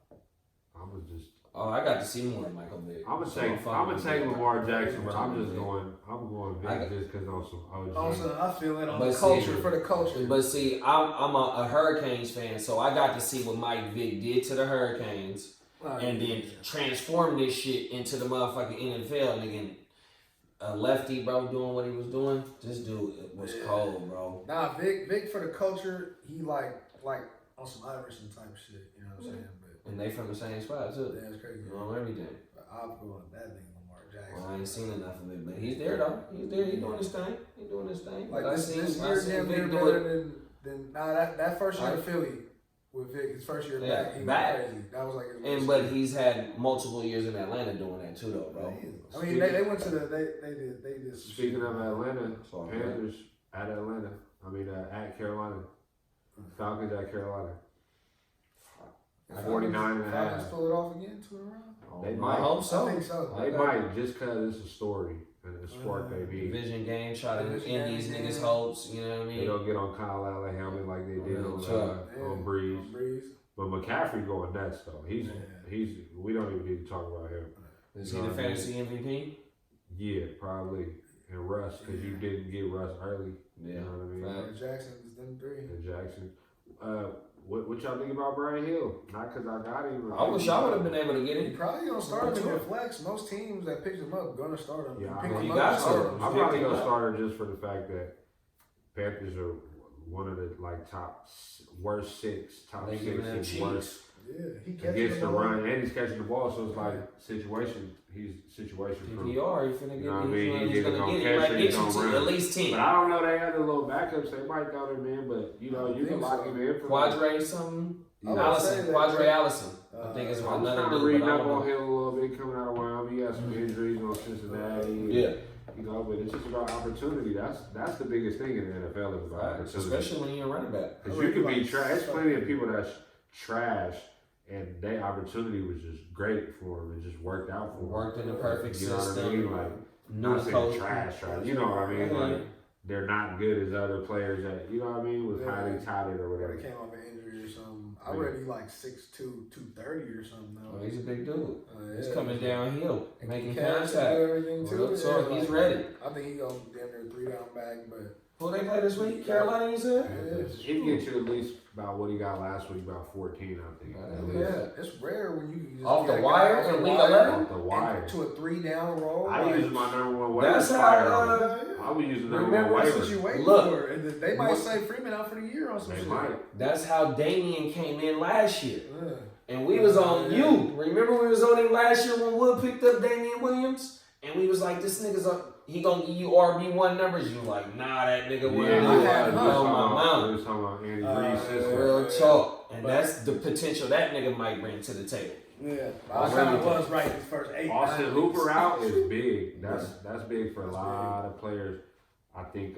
Speaker 1: I was just.
Speaker 3: Oh, Oh, I got to see more of Michael Vick.
Speaker 1: I'm gonna take Lamar Jackson, but I'm going Vick just because on some OG.
Speaker 2: Also, I feel it on
Speaker 3: But
Speaker 2: the culture for the culture.
Speaker 3: But see, I'm a Hurricanes fan, so I got to see what Mike Vick did to the Hurricanes, and then transform this shit into the motherfucking NFL. Nigga, a lefty, bro, doing what he was doing. This dude was cold, bro.
Speaker 2: Nah, Vic for the culture. He like on some Iverson type shit. You know what I'm saying? But
Speaker 3: And they from the same spot too.
Speaker 2: that's crazy.
Speaker 3: On everything.
Speaker 2: But I'll go on that nigga Lamar Jackson.
Speaker 3: Well, I ain't seen enough of it, but he's there though. He's there. He's doing his thing. He's doing his thing.
Speaker 2: Like
Speaker 3: I
Speaker 2: this
Speaker 3: seen
Speaker 2: year, damn near
Speaker 3: Vic do
Speaker 2: better
Speaker 3: it.
Speaker 2: than that first year in Philly with Vic. His first year back, he was crazy. That was like his
Speaker 3: But he's had multiple years in Atlanta doing that too, though, bro.
Speaker 2: I mean, they went to they did. Some
Speaker 1: Speaking of Atlanta,
Speaker 3: So,
Speaker 1: Panthers at Atlanta. At Carolina. Falcons at Carolina. 49 and a half.
Speaker 2: Falcons pull it off again, 2 in a row.
Speaker 1: They
Speaker 3: I
Speaker 1: might.
Speaker 3: hope so.
Speaker 2: I think so.
Speaker 1: They might just because it's a story and a sport they be.
Speaker 3: Division game, try to
Speaker 2: Division
Speaker 3: end these
Speaker 2: game,
Speaker 3: niggas'
Speaker 2: yeah.
Speaker 3: hopes. You know what I
Speaker 1: They
Speaker 3: mean?
Speaker 1: don't get on Kyle Allen helmet like they did on Breeze. But McCaffrey going nuts though. He's we don't even need to talk about him.
Speaker 3: Is he the fantasy MVP?
Speaker 1: Yeah, probably. And Russ, because you didn't get Russ early.
Speaker 3: Yeah.
Speaker 1: You know what I mean?
Speaker 2: And Jackson is them 3.
Speaker 1: And Jackson. What y'all think about Brian Hill? Not because I got him.
Speaker 3: I wish I would have been able to get
Speaker 2: He
Speaker 3: him.
Speaker 2: probably gonna start him in flex. Most teams that picked him up gonna start him.
Speaker 1: Yeah,
Speaker 2: Pick
Speaker 1: I mean,
Speaker 2: him
Speaker 3: you
Speaker 2: up,
Speaker 3: got
Speaker 2: start
Speaker 3: to.
Speaker 2: him.
Speaker 1: I'm probably gonna start her just for the fact that Panthers are one of the worst 6
Speaker 3: They
Speaker 1: six
Speaker 3: giving them
Speaker 1: and
Speaker 3: cheese.
Speaker 1: worst
Speaker 2: Yeah, he catches
Speaker 1: against the
Speaker 2: the ball.
Speaker 1: run, and he's catching the ball, so it's like situation. He's situation proof.
Speaker 3: PPR, he's finna
Speaker 1: You know what I
Speaker 3: get
Speaker 1: mean?
Speaker 3: he's gonna
Speaker 1: He's
Speaker 3: get
Speaker 1: gonna
Speaker 3: it. He might
Speaker 1: catch it,
Speaker 3: get
Speaker 1: he's
Speaker 3: you
Speaker 1: gonna
Speaker 3: to
Speaker 1: run.
Speaker 3: at least 10.
Speaker 1: But I don't know they have the little backups. They might throw them in, but you know you can lock him in for
Speaker 3: Quadre something.
Speaker 2: would
Speaker 3: Allison.
Speaker 2: say that-
Speaker 3: Quadre Allison. I think it's
Speaker 1: I'm
Speaker 3: another
Speaker 1: trying to
Speaker 3: dude,
Speaker 1: read
Speaker 3: but I
Speaker 1: up
Speaker 3: don't
Speaker 1: on
Speaker 3: know.
Speaker 1: him a little bit coming out of Wyoming. He had some injuries on Cincinnati.
Speaker 3: Yeah.
Speaker 1: You know, but it's just about opportunity. That's the biggest thing in the NFL is about opportunity.
Speaker 3: Especially when you're a running back.
Speaker 1: Because you can be trash. There's plenty of people that's trash, and their opportunity was just great for them. It just worked out for them.
Speaker 3: Worked in the perfect
Speaker 1: You know what I
Speaker 3: system.
Speaker 1: mean? Like,
Speaker 3: New
Speaker 1: not saying
Speaker 3: coach.
Speaker 1: trash. You know what I mean? Like, they're not good as other players that, you know what I mean, was highly touted or
Speaker 2: Or
Speaker 1: whatever.
Speaker 2: they came off an injury or something. I read he like 6'2", 230 or something though.
Speaker 3: Oh, he's a big dude. He's
Speaker 2: Yeah.
Speaker 3: coming downhill,
Speaker 2: And
Speaker 3: making
Speaker 2: he catches
Speaker 3: contact.
Speaker 2: and everything too.
Speaker 3: Real talk, he's ready.
Speaker 2: I think he gonna damn near 3 down back, but
Speaker 3: Who they play this week? Carolina, you said?
Speaker 1: He can get you at least about what he got last week, about 14, I think. At least.
Speaker 2: yeah, it's rare when you can just
Speaker 3: Off
Speaker 2: get
Speaker 3: the
Speaker 2: a
Speaker 3: wire
Speaker 2: guy
Speaker 3: in
Speaker 2: off
Speaker 3: week
Speaker 2: the
Speaker 3: 11?
Speaker 1: Off the wire.
Speaker 2: and to a 3 down roll.
Speaker 1: I
Speaker 2: like,
Speaker 1: use my number one waiver
Speaker 3: That's how,
Speaker 1: flyer on it. I would use the number one
Speaker 3: remember
Speaker 2: that's
Speaker 1: waiver.
Speaker 2: what you waiting
Speaker 3: Look.
Speaker 2: for. And then they might say Freeman out for the year on some
Speaker 1: They
Speaker 2: shit.
Speaker 1: might.
Speaker 3: That's how Damian came in last year.
Speaker 2: Yeah.
Speaker 3: And we was on you. Remember we was on him last year when Wood picked up Damian Williams? And we was like, this nigga's he gonna give you RB1 numbers. You like, nah, that nigga
Speaker 1: Yeah,
Speaker 3: Williams
Speaker 2: I
Speaker 3: is
Speaker 2: had
Speaker 3: on
Speaker 2: him.
Speaker 3: my mount.
Speaker 1: We was talking about Andy Reid's sister.
Speaker 3: Real talk. And that's the potential that nigga might bring to the table.
Speaker 2: Yeah, I kind of was right in his first 8.
Speaker 1: Austin
Speaker 2: 9
Speaker 1: Hooper
Speaker 2: weeks.
Speaker 1: out is big. That's big for a lot of players. I think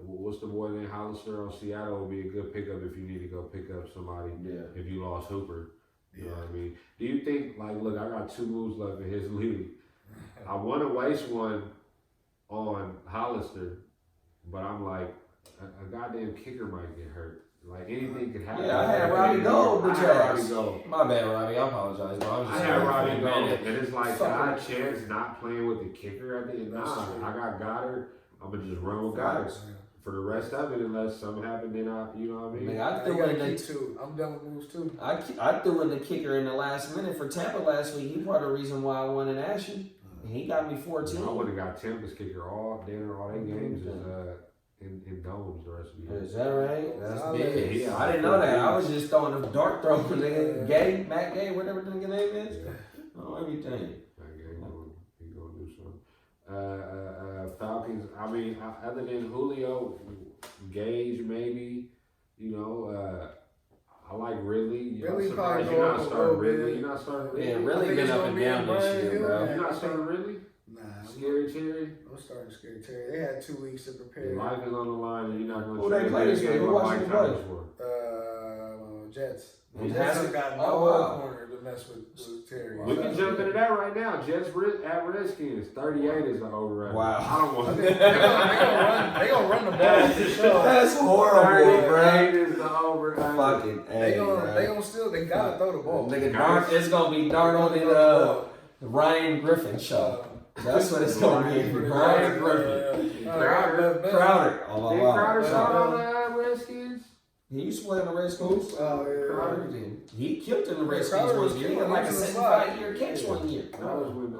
Speaker 1: what's the boy named Hollister on Seattle would be a good pickup if you need to go pick up somebody.
Speaker 3: Yeah.
Speaker 1: If you lost Hooper, you know what I mean. Do you think look, I got 2 moves left in his league. I want to waste one on Hollister, but I'm like a goddamn kicker might get hurt. Like anything could happen.
Speaker 3: Yeah, I had Robbie Gold,
Speaker 1: I
Speaker 3: bitch
Speaker 1: had Robbie
Speaker 3: ass.
Speaker 1: Gold.
Speaker 3: My bad, Robbie. I apologize, bro.
Speaker 1: I had Robbie Gold, and it's like,
Speaker 3: Fuck
Speaker 1: can I
Speaker 3: with
Speaker 1: chance not playing with the kicker at the end? Nah, I got Goddard. I'm gonna just run with Goddard for the rest of it, unless something happened. Then you know what I mean?
Speaker 3: Nigga, I
Speaker 2: I
Speaker 3: threw in
Speaker 2: gotta
Speaker 3: the
Speaker 2: keep 2. I'm done with moves too.
Speaker 3: I threw in the kicker in the last minute for Tampa last week. He part of the reason why I won in Ashton. And he got me 14.
Speaker 1: I would have got Tampa's kicker all their games in domes the rest of the year.
Speaker 3: Is that right? That's
Speaker 2: Yeah,
Speaker 3: big.
Speaker 1: yeah.
Speaker 3: I didn't know that. I was just throwing a dart throw. Nigga, Matt Gay, whatever the nigga name is.
Speaker 1: Yeah.
Speaker 3: Oh, everything.
Speaker 1: Okay, he gonna do something. Falcons. I mean, other than Julio, Gage maybe. You know, I like Ridley.
Speaker 2: Ridley
Speaker 1: I'm
Speaker 2: probably
Speaker 1: surprised
Speaker 2: go
Speaker 1: you're
Speaker 2: up
Speaker 1: not
Speaker 2: a
Speaker 1: starting
Speaker 2: little
Speaker 1: Ridley.
Speaker 2: bit.
Speaker 1: You're not starting Ridley.
Speaker 3: Yeah,
Speaker 2: I
Speaker 3: really
Speaker 2: think
Speaker 3: been
Speaker 2: it's
Speaker 3: up
Speaker 2: gonna
Speaker 3: and
Speaker 2: be
Speaker 3: down this
Speaker 2: Brian
Speaker 3: year,
Speaker 2: Hill,
Speaker 3: bro.
Speaker 2: man.
Speaker 1: You're not starting Ridley.
Speaker 2: Nah,
Speaker 1: Scary Terry.
Speaker 2: I'm starting Scary Terry. They had 2 weeks to prepare.
Speaker 1: Your life is on the line, and you're not going to.
Speaker 3: Who they play this week? Who watched them play?
Speaker 2: Jets.
Speaker 3: And
Speaker 2: Jets
Speaker 3: Haskins?
Speaker 2: got no
Speaker 3: Oh, wow.
Speaker 2: corner, dude. to mess with Terry.
Speaker 1: We can jump into that right now. Jets at Redskins. 38 is the over right
Speaker 3: Wow.
Speaker 1: now. I don't want
Speaker 2: They gonna run the ball for sure.
Speaker 3: That's horrible, bro.
Speaker 1: 38 is the over.
Speaker 3: Fucking
Speaker 2: They gotta throw the ball.
Speaker 3: Nigga, it's gonna be Darnold and the Ryan Griffin show. That's what it's gonna be. Ryan Griffin. Crowder. Oh,
Speaker 1: Did Crowder start on the Redskins?
Speaker 3: He used to play in the Redskins.
Speaker 2: Crowder
Speaker 3: did. He killed in the Redskins
Speaker 2: Crowder
Speaker 3: one year. He had like a 75-year catch one year.
Speaker 1: That was when,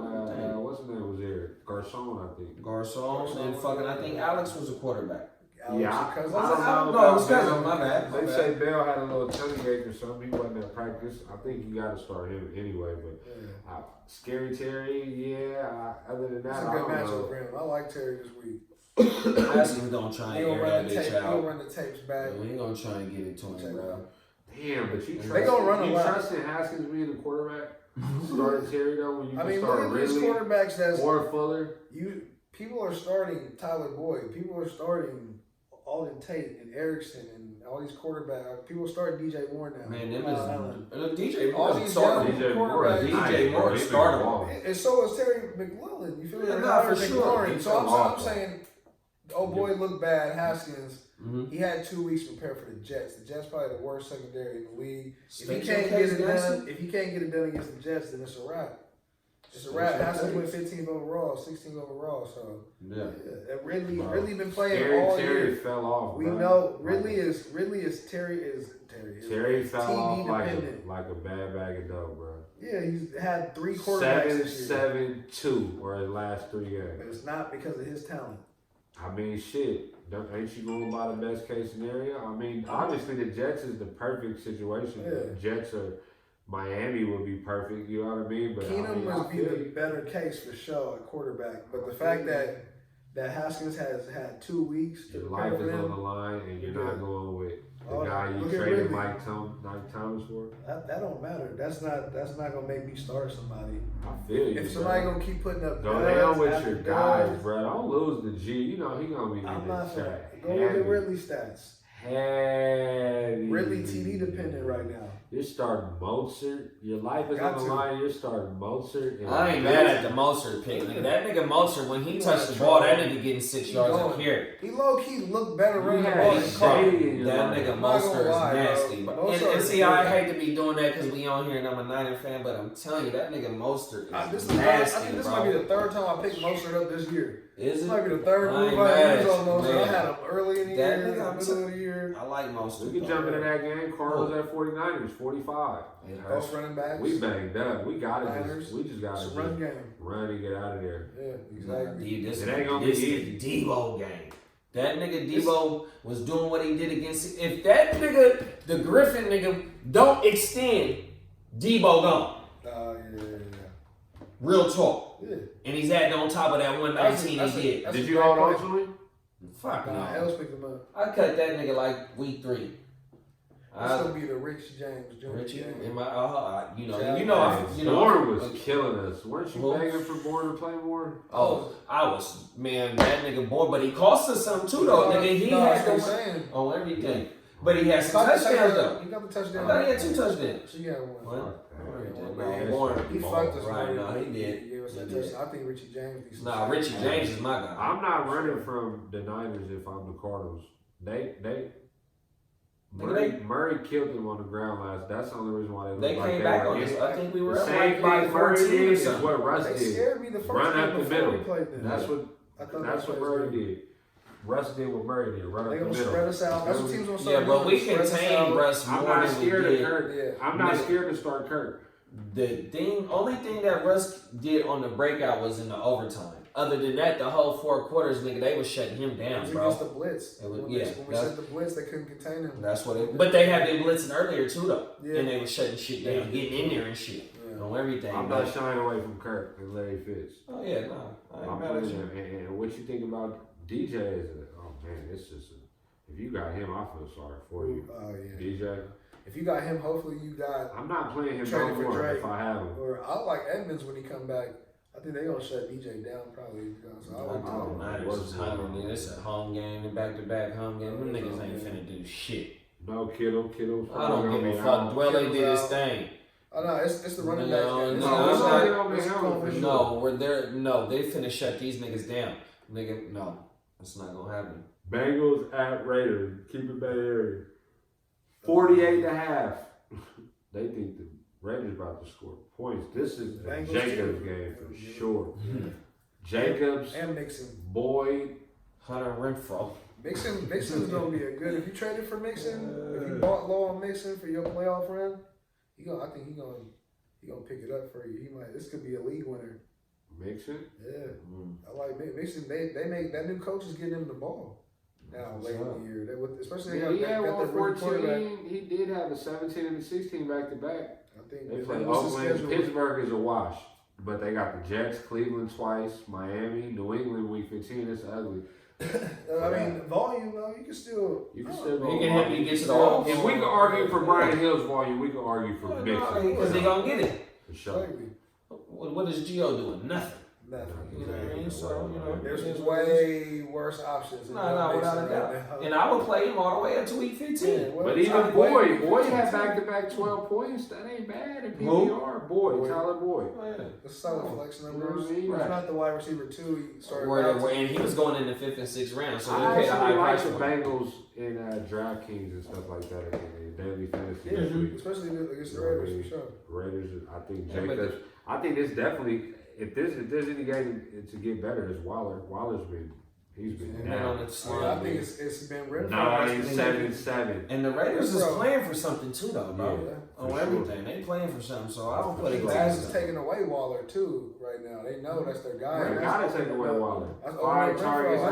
Speaker 1: what's his name was there? Garcon, I think.
Speaker 3: Garcon and fucking, I think Alex was a quarterback.
Speaker 1: Yeah, I don't
Speaker 3: No,
Speaker 1: know.
Speaker 3: it was cousin. My bad.
Speaker 1: They say Bell had a little tummy ache or something. He wasn't at practice. I think you got to start him anyway. But Scary Terry, yeah. Other than that,
Speaker 2: That's a good matchup for him. I like Terry this week.
Speaker 3: Haskins gonna try and air that bitch out.
Speaker 2: He'll run the tapes back.
Speaker 3: We ain't gonna try and get it to him, bro.
Speaker 1: Damn, but you trusting Haskins being the quarterback? Starting Terry though when you start
Speaker 2: look at these quarterbacks that's
Speaker 1: or Fuller.
Speaker 2: People are starting Tyler Boyd. People are starting Alden Tate and Erickson and all these quarterbacks. People are starting DJ Moore now.
Speaker 3: Man, them is DJ
Speaker 2: all
Speaker 3: Moore
Speaker 2: these
Speaker 3: started.
Speaker 2: DJ Moore
Speaker 3: started.
Speaker 2: And so is Terry McLaurin. You feel me?
Speaker 3: Yeah, for sure.
Speaker 2: So I'm saying, oh boy, look bad. Haskins.
Speaker 3: Mm-hmm.
Speaker 2: He had 2 weeks to prepare for the Jets. The Jets probably the worst secondary in the league. If he can't get it done against the Jets, then it's a wrap. It's a wrap. Haskins went 15th overall, 16th overall. So Ridley been playing all
Speaker 1: Terry
Speaker 2: year.
Speaker 1: Fell off.
Speaker 2: We know Ridley is Terry.
Speaker 1: Terry fell
Speaker 2: TV
Speaker 1: off like a bad bag of dough, bro.
Speaker 2: Yeah, he's had 3 quarterbacks this year.
Speaker 1: 7-2 were his last 3 games.
Speaker 2: But it's not because of his talent.
Speaker 1: I mean, shit. Ain't you going by the best case scenario? I mean, obviously the Jets is the perfect situation.
Speaker 2: Yeah.
Speaker 1: The Jets are Miami would be perfect. You know what I mean? But
Speaker 2: Keenum must be the better case for sure at quarterback. But the fact that Haskins has had 2 weeks to
Speaker 1: your
Speaker 2: prepare
Speaker 1: life
Speaker 2: for
Speaker 1: is on
Speaker 2: them,
Speaker 1: the line, and you're not going with the guy you
Speaker 2: look at
Speaker 1: traded
Speaker 2: Ridley.
Speaker 1: Mike Thomas for.
Speaker 2: that don't matter. That's not gonna make me start somebody.
Speaker 1: I feel you.
Speaker 2: If somebody gonna keep putting up,
Speaker 1: go down with your guys, bro. Don't lose the G. You know he gonna be
Speaker 2: I'm
Speaker 1: in
Speaker 2: not
Speaker 1: this chat.
Speaker 2: go look at Ridley stats.
Speaker 1: Heavy.
Speaker 2: Ridley TD dependent right now.
Speaker 1: You're starting Mozart. Your life is on the line. You're starting Mozart.
Speaker 3: I ain't mad at the Mozart pick. Nigga, that nigga Mozart, when he touched the ball, that nigga getting 6 yards a carry.
Speaker 2: He low key looked better running the ball than Carr.
Speaker 3: That nigga Mozart is nasty. And see, I hate to be doing that because we on here and I'm a Niner fan, but I'm telling you, that nigga Mozart is nasty,
Speaker 2: I think this might be the 3rd time I picked Mozart up this year.
Speaker 3: Is it?
Speaker 2: This might be the 3rd move I used on Mozart. I had him early in the year, middle of the year.
Speaker 3: I like Mozart.
Speaker 1: We can jump into that game. Carr was at 49ers, 45.
Speaker 2: Both running backs.
Speaker 1: We banged up. We got it. We just got
Speaker 2: to
Speaker 1: to
Speaker 2: run game.
Speaker 1: Run and get out of there.
Speaker 2: Yeah, exactly.
Speaker 3: It ain't gonna be easy. Debo game. That nigga Debo was doing what he did against. If that nigga, the Griffin nigga, don't extend, Debo gone.
Speaker 2: Yeah.
Speaker 3: Real talk.
Speaker 2: Yeah.
Speaker 3: And he's adding on top of that 119 he did.
Speaker 1: Did you hold on to him?
Speaker 3: Fuck no.
Speaker 2: Else picked him up.
Speaker 3: I cut that nigga like week 3.
Speaker 2: This gonna be the Rich James Jr.
Speaker 3: Richie,
Speaker 2: game.
Speaker 1: Bourne was killing us. Weren't you begging for Bourne to play more?
Speaker 3: Oh, I was, man, that nigga Bourne, but he cost us some too though, nigga. He had on everything. But he had some touchdowns though.
Speaker 2: He got the touchdown.
Speaker 3: I thought he had 2 touchdowns.
Speaker 2: He had one.
Speaker 3: He
Speaker 2: fucked us.
Speaker 3: Right, no, he did.
Speaker 2: I think Richie James.
Speaker 3: Nah, Richie James is my guy.
Speaker 1: I'm not running from the Niners if I'm the Cardinals. Murray killed him on the ground last. That's the only reason why
Speaker 3: they came back on us. I think we were
Speaker 1: the same thing Murray did is what Russ did.
Speaker 2: They scared me the first
Speaker 1: run up the middle.
Speaker 2: That's
Speaker 1: what Murray did. Russ did what Murray did. Run up the middle.
Speaker 2: Spread us out. That's what teams gonna start
Speaker 3: doing. Yeah, but we contained Russ more than we did.
Speaker 1: I'm not scared to start Kirk.
Speaker 3: The only thing that Russ did on the breakout was in the overtime. Other than that, the whole 4 quarters, nigga, they was shutting him down, bro.
Speaker 2: Against the blitz. When we said the blitz, they couldn't contain him.
Speaker 3: That's what it. But they had been blitzing earlier too, though, and they was shutting shit down, getting in there and shit, on everything.
Speaker 1: I'm not shying away from Kirk and Larry Fitz.
Speaker 3: Oh yeah, no,
Speaker 1: I'm mad at you. And what you think about DJ is oh man, it's just if you got him, I feel sorry for you.
Speaker 2: Oh yeah,
Speaker 1: DJ.
Speaker 2: If you got him, hopefully you got.
Speaker 1: I'm not playing him no more if I have him.
Speaker 2: Or I like Edmonds when he come back. I think they gonna shut DJ down probably. So
Speaker 3: It's a home game and back-to-back home game. Them niggas ain't finna do shit.
Speaker 1: No, Kittle.
Speaker 3: I don't give a fuck. Dwelle did his thing.
Speaker 2: Oh no, it's the running back.
Speaker 3: They finna shut these niggas down. Nigga, no, it's not gonna happen.
Speaker 1: Bengals at Raiders. Keep it Bay Area. 48.5. They think the Raiders about to score points. This is a Jacobs game for sure.
Speaker 2: Yeah.
Speaker 1: Jacobs
Speaker 2: and Mixon,
Speaker 1: Boyd,
Speaker 3: Hunter Renfro.
Speaker 2: Mixon's gonna be a good. If you traded for Mixon, if you bought low on Mixon for your playoff run, I think he gonna pick it up for you. He might. This could be a league winner.
Speaker 1: Mixon.
Speaker 2: Yeah, I like Mixon. They make that new coach is getting him the ball now late in the year. Especially
Speaker 1: he had 114. He did have a 17 and a 16 back to back.
Speaker 2: I think
Speaker 1: they play Oakland. Pittsburgh is a wash, but they got the Jets, Cleveland twice, Miami, New England week 15. It's ugly.
Speaker 2: I mean, volume though, you can still
Speaker 3: He can
Speaker 1: go.
Speaker 3: help you get to the off.
Speaker 1: If we could argue for Brian Hill's volume, we could argue for Mixon.
Speaker 3: Because they gonna get it.
Speaker 1: For sure.
Speaker 3: What is Gio doing? Nothing.
Speaker 2: Nothing.
Speaker 3: You know what I mean? So,
Speaker 2: there's way worse options.
Speaker 3: No, without a doubt. And I would play him all the way up to week 15.
Speaker 2: Yeah,
Speaker 1: but even Boyd had back-to-back 12 points. That ain't bad in PPR. Boyd, Tyler Boyd.
Speaker 2: The solid flex numbers.
Speaker 1: He's
Speaker 2: not the wide receiver 2. He started
Speaker 3: and he was going in the 5th and 6th round, so
Speaker 1: I
Speaker 3: they paid a high price
Speaker 1: the
Speaker 3: for him.
Speaker 1: Bengals in DraftKings and stuff like that in daily fantasy
Speaker 2: this
Speaker 1: week.
Speaker 2: especially against the Raiders for sure.
Speaker 1: Raiders, I think Jacobs. I think this definitely. If there's any game to get better, it's Waller. He's been down.
Speaker 2: I think it's been Renfro.
Speaker 1: 9-7-7.
Speaker 3: And the Raiders is playing for something too, though, bro.
Speaker 1: Yeah,
Speaker 3: On everything, they playing for something. So I don't put it
Speaker 2: Glass is taking away Waller too right now. They know that's their guy.
Speaker 1: They gotta take away Waller.
Speaker 2: 5
Speaker 1: targets.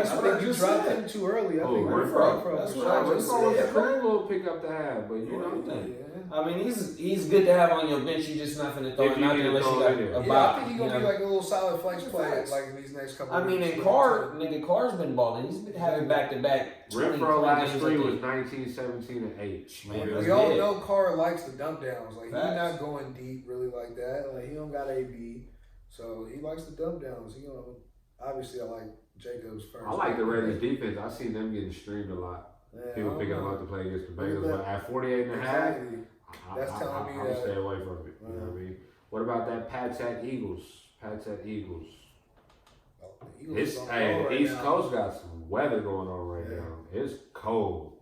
Speaker 2: I think you dropped him too early. I think
Speaker 1: Renfro.
Speaker 3: That's what I was saying.
Speaker 1: It's a cool little pickup to have, but you know.
Speaker 3: I mean, he's good to have on your bench. You just not finna throw him out there unless you got a bop.
Speaker 2: I think he's gonna be like a little solid flex player like in these next couple.
Speaker 3: I mean, and Carr's been balling. He's been having back-to-back.
Speaker 1: Renfro last 3 was 19, 17, and 8.
Speaker 2: Man, we all know Carr likes the dump downs. Like he's not going deep really like that. Like he don't got AB, so he likes the dump downs. Obviously I like Jacobs first.
Speaker 1: I like the Raiders defense. I seen them getting streamed a lot.
Speaker 2: Yeah,
Speaker 1: people picking them up to play against the Bengals, but at 48.5.
Speaker 2: That's telling me
Speaker 1: I'll stay away from it. You know what I mean? What about that Pats at Eagles? The East Coast got some weather going on right now. It's cold.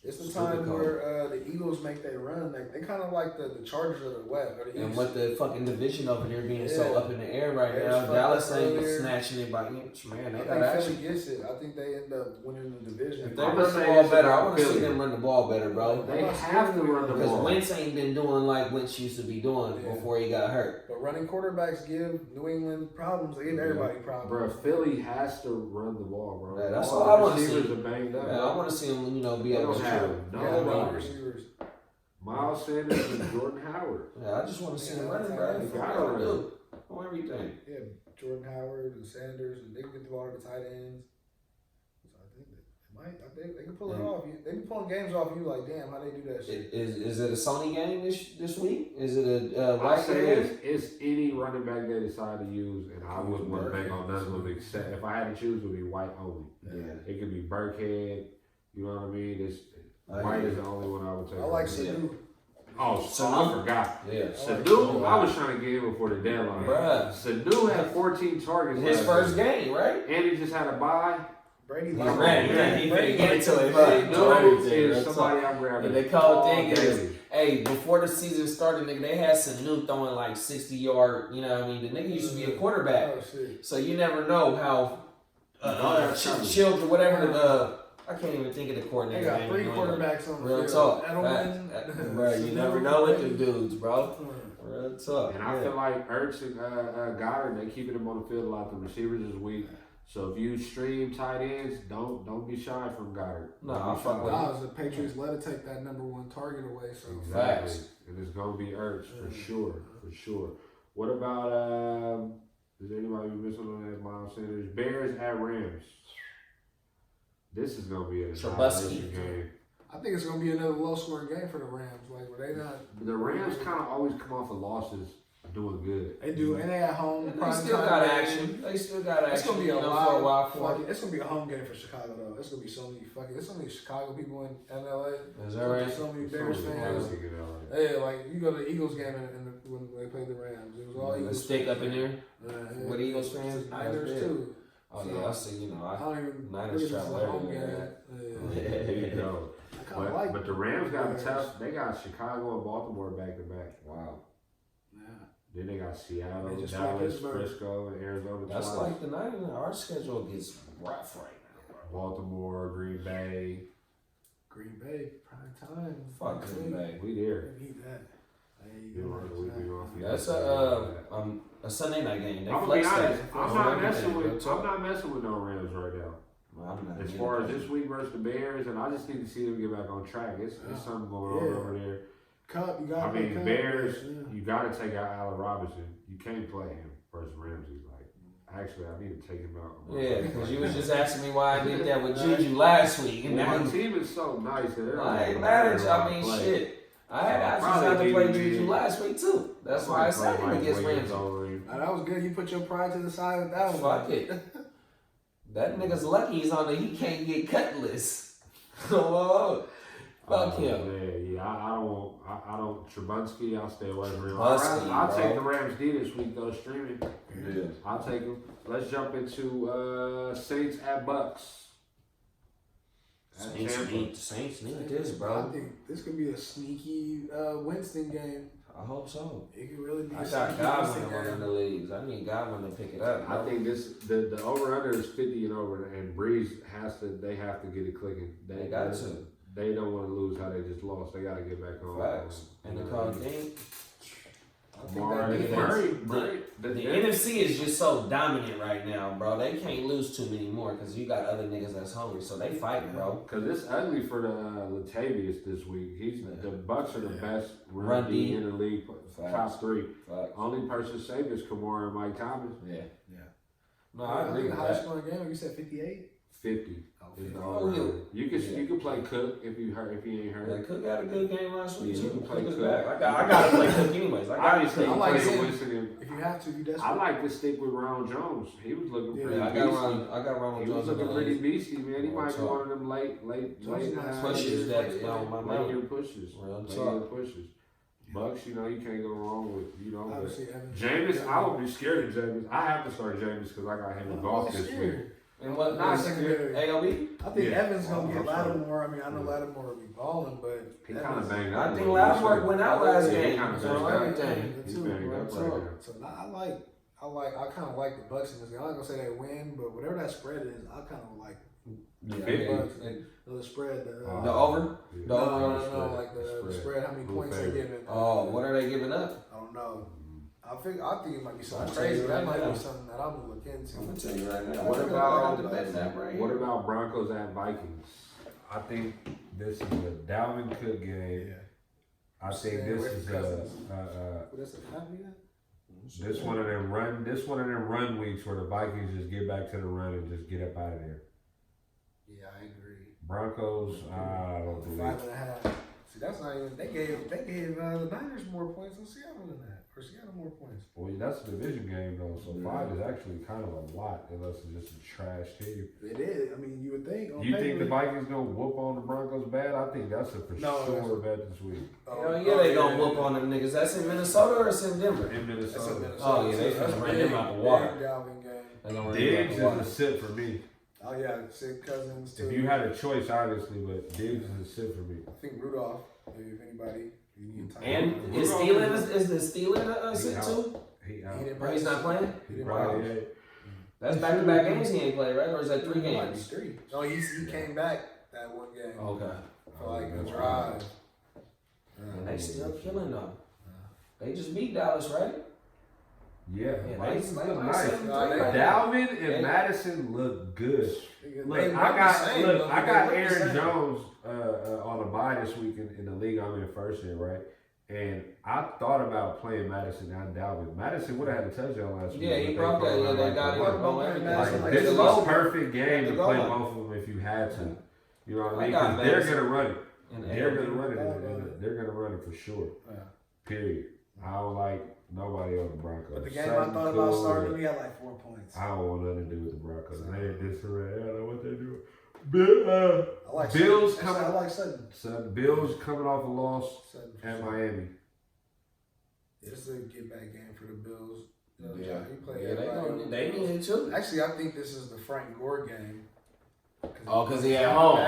Speaker 2: It's the time where the Eagles make their run. Like, they kind of like the Chargers of the West. Or the
Speaker 3: and
Speaker 2: East.
Speaker 3: with the fucking division over there being so up in the air right now, Dallas ain't snatching it by inch. Man, they got action.
Speaker 2: Philly gets it. I think they end up winning the division.
Speaker 3: If they run the ball better, I want to see them run the ball better, bro.
Speaker 1: They have to run the ball.
Speaker 3: Because Wentz ain't been doing like Wentz used to be doing before he got hurt.
Speaker 2: But running quarterbacks give New England problems. They give everybody problems.
Speaker 1: Bro, Philly has to run the ball, bro.
Speaker 3: Yeah, that's all I want to see.
Speaker 1: Receivers are banged up.
Speaker 3: Yeah, I want to see them, be able to
Speaker 1: have receivers. Miles Sanders and Jordan Howard.
Speaker 3: Yeah, I just want to see them running, bro. They gotta do on everything.
Speaker 2: Yeah, Jordan Howard and Sanders, and they can get the ball to the tight ends. So I think they can pull it off. They be pulling games off you like, damn, how they do that shit.
Speaker 3: Is it a Sony game this week? Is it a
Speaker 1: I say it's any running back they decide to use, and I wouldn't want to bank on none of them except if I had to choose, it would be White only.
Speaker 3: Yeah.
Speaker 1: It could be Burkhead. You know what I mean? White is the only one I would take.
Speaker 2: I like Sanu.
Speaker 1: I forgot.
Speaker 3: Yeah.
Speaker 1: Sanu, I was trying to get him before the deadline.
Speaker 3: Bruh.
Speaker 1: Sanu had 14 targets.
Speaker 3: His first game, right?
Speaker 1: And he just had a bye.
Speaker 2: Brady,
Speaker 3: he's ready. He finna get it to him.
Speaker 1: Somebody I'm grabbing.
Speaker 3: And the cold thing is, hey, before the season started, nigga, they had Sanu throwing like 60-yard. You know what I mean? The nigga used to be a quarterback, so you never know how Shields or whatever I can't even think of the coordinator.
Speaker 2: They got 3 quarterbacks on the
Speaker 3: field. Real talk. Bro, you never know with them dudes, bro. Real talk.
Speaker 1: And I feel like Ertz and Goddard, they keeping them on the field a lot. The receivers this week. So if you stream tight ends, don't be shy from Goddard.
Speaker 2: No, I fuck with him. The Patriots let it take that #1 target away. So
Speaker 1: exactly. And it's gonna be Ertz for sure. What about is anybody missing on that? Miles Sanders? Bears at Rams. This is gonna be a game.
Speaker 2: I think it's gonna be another low-scoring game for the Rams. Like, were they not?
Speaker 1: The Rams kind of always come off of losses doing good.
Speaker 2: They do, and they at home.
Speaker 3: They still got action. They still got action.
Speaker 2: It's gonna be a
Speaker 3: for a
Speaker 2: lot.
Speaker 3: while for
Speaker 2: It's gonna be a home game for Chicago though. It's gonna be so many there's so many Chicago people in LA.
Speaker 3: Is that right?
Speaker 2: So many Bears fans. Yeah, like you go to the Eagles game when they played the Rams. It was all Eagles.
Speaker 3: Stick up in there.
Speaker 2: Yeah.
Speaker 3: With Eagles fans.
Speaker 2: Niners too.
Speaker 3: Oh yeah, I see. You know,
Speaker 2: I don't even.
Speaker 3: Niners travel
Speaker 2: everywhere.
Speaker 1: There you go. But the Rams got tough. They got Chicago and Baltimore back to back.
Speaker 3: Wow.
Speaker 2: Yeah.
Speaker 1: Then they got Seattle,
Speaker 2: They just
Speaker 1: Dallas,
Speaker 2: like
Speaker 1: Frisco, and Arizona.
Speaker 3: That's
Speaker 1: twice.
Speaker 3: like the Niners. Our schedule gets rough right now.
Speaker 1: Baltimore, Green Bay.
Speaker 2: Green Bay, prime time.
Speaker 3: Fuck Green Bay.
Speaker 1: We there.
Speaker 2: We need that.
Speaker 3: That's a Sunday night game. They
Speaker 1: I'm gonna be
Speaker 3: flexed
Speaker 1: honest.
Speaker 3: that.
Speaker 1: I'm not messing with no Rams right now.
Speaker 3: Well, I'm not
Speaker 1: As
Speaker 3: either.
Speaker 1: far as this week versus the Bears, and I just need to see them get back on track. It's something going on over there.
Speaker 2: Cup, you got.
Speaker 1: I mean, the Bears, you got to take out Allen Robinson. You can't play him versus Ramsey. Like, actually, I need to take him out.
Speaker 3: Yeah, because you was just asking me why I did that with Juju last week, and now
Speaker 1: my team is so nice.
Speaker 3: I ain't mad at you. I mean, shit. I had options to play Juju last week too. That's why I said him against Ramsey.
Speaker 2: That was good. You put your pride to the side with that one.
Speaker 3: Fuck it. That nigga's lucky he's on the he can't get cut list. Fuck him.
Speaker 1: Man, yeah, I don't. Trubinsky, I'll stay away from him.
Speaker 3: Trubinsky,
Speaker 1: I'll take the Rams D this week though, streaming.
Speaker 3: Yeah.
Speaker 1: I'll take them. Let's jump into Saints at Bucks.
Speaker 3: Saints need this, bro.
Speaker 2: I think this could be a sneaky Winston game.
Speaker 3: I hope so.
Speaker 2: It could really be.
Speaker 3: I got Godwin in one of the leagues. I need Godwin to pick it up.
Speaker 1: I think the over under is 50 and over, and Breeze they have to get it clicking.
Speaker 3: They got to.
Speaker 1: They don't want to lose how they just lost. They got to get back on.
Speaker 3: Facts. And the call game.
Speaker 2: I think
Speaker 3: the NFC is just so dominant right now, bro. They can't lose too many more because you got other niggas that's hungry, so they fighting, bro.
Speaker 1: Because it's ugly for the Latavius this week. The Bucks are the best run D in the league, top three.
Speaker 3: Facts.
Speaker 1: Only person safe is Kamara and Mike Thomas.
Speaker 3: Yeah. No, I agree with
Speaker 2: the
Speaker 3: that.
Speaker 2: highest scoring game, you said 58?
Speaker 1: 50.
Speaker 3: Oh,
Speaker 1: you can play Cook if he ain't hurt.
Speaker 3: Yeah, Cook had a good game last week.
Speaker 1: Yeah, you can play
Speaker 3: Cook.
Speaker 1: Cook.
Speaker 3: I gotta play Cook anyways.
Speaker 1: Obviously,
Speaker 2: I like
Speaker 1: Winston.
Speaker 2: If you have to, you desperate.
Speaker 1: I like to stick with Ronald Jones. He was looking pretty beasty.
Speaker 3: I got Ronald Jones.
Speaker 1: He was looking pretty beasty, man. He might be one of them late
Speaker 3: pushes that on my mind.
Speaker 1: Later pushes. Bucks, you can't go wrong with, Jameis, I would be scared of Jameis. I have to start Jameis because I got him in golf this week.
Speaker 3: And what?
Speaker 2: Not
Speaker 3: AOB?
Speaker 2: I think Evans gonna get Lattimore. I mean, I know Lattimore will be balling, but
Speaker 1: he kind of banged up.
Speaker 3: I think Lattimore went out last game.
Speaker 1: He kind of everything.
Speaker 2: He's banged up right now. So I kind of like the Bucks in this game. I'm not gonna say they win, but whatever that spread is, I kind of like the spread.
Speaker 3: The over?
Speaker 2: No, like the spread. How many points they giving?
Speaker 3: Oh, what are they giving up?
Speaker 2: I don't know. I think it might be something crazy. That might be something that I'm gonna look into.
Speaker 3: I'm gonna tell you right now.
Speaker 1: What about Broncos at Vikings? I think this is a Dalvin Cook game. Yeah. I think this is this one of them run weeks where the Vikings just get back to the run and just get up out of there.
Speaker 2: Yeah, I agree.
Speaker 1: Broncos, I don't believe.
Speaker 2: 5.5. See, that's not even. They gave the Niners more points than Seattle than that. Or Seattle more points.
Speaker 1: Well, that's a division game though, so 5 is actually kind of a lot unless it's just a trash team.
Speaker 2: It is. I mean, you would think.
Speaker 1: You think the Vikings gonna whoop on the Broncos bad? I think that's a sure bet this week.
Speaker 3: They gonna whoop on them niggas. That's in Minnesota or it's in Denver?
Speaker 1: In Minnesota.
Speaker 3: Oh yeah, they finna bring them out the water.
Speaker 1: Diggs is a sit for me.
Speaker 2: Oh yeah, Sick Cousins too.
Speaker 1: If you had a choice, obviously, but Diggs is a sit for me.
Speaker 2: I think Rudolph, maybe if anybody.
Speaker 3: And is the Steeler a sit too? He's not playing? That's back-to-back games he ain't played, right? Or is that 3 games?
Speaker 2: 3. No, he came back that one game.
Speaker 3: Okay.
Speaker 2: For like a drive.
Speaker 3: And they still killing though. They just beat Dallas, right?
Speaker 1: Yeah,
Speaker 3: they
Speaker 1: nice.
Speaker 3: Dalvin
Speaker 1: and Madison look good. Look, I got Aaron Jones on a bye this week in the league I'm in first year, right? And I thought about playing Madison and Dalvin. Madison would have had a touchdown last week.
Speaker 3: Yeah, he broke that. Yeah, they got him.
Speaker 1: This is a perfect game to play both of them if you had to. You know what I mean? Because they're gonna run it. They're gonna run it for sure. Period. I don't like nobody on the Broncos.
Speaker 2: But the game I thought about starting, we had like 4 points.
Speaker 1: I don't want nothing to do with the Broncos. They ain't disarray. I don't know what they do.
Speaker 2: I like
Speaker 1: Bills
Speaker 2: Sutton.
Speaker 1: coming.
Speaker 2: I like Sutton.
Speaker 1: Bills coming off a loss
Speaker 2: Sutton
Speaker 1: at
Speaker 2: sure.
Speaker 1: Miami.
Speaker 2: It's a get back game for the Bills. You know,
Speaker 3: Yeah,
Speaker 2: he played
Speaker 3: they need it too.
Speaker 2: Actually, I think this is the Frank Gore game.
Speaker 3: Oh, because he at home.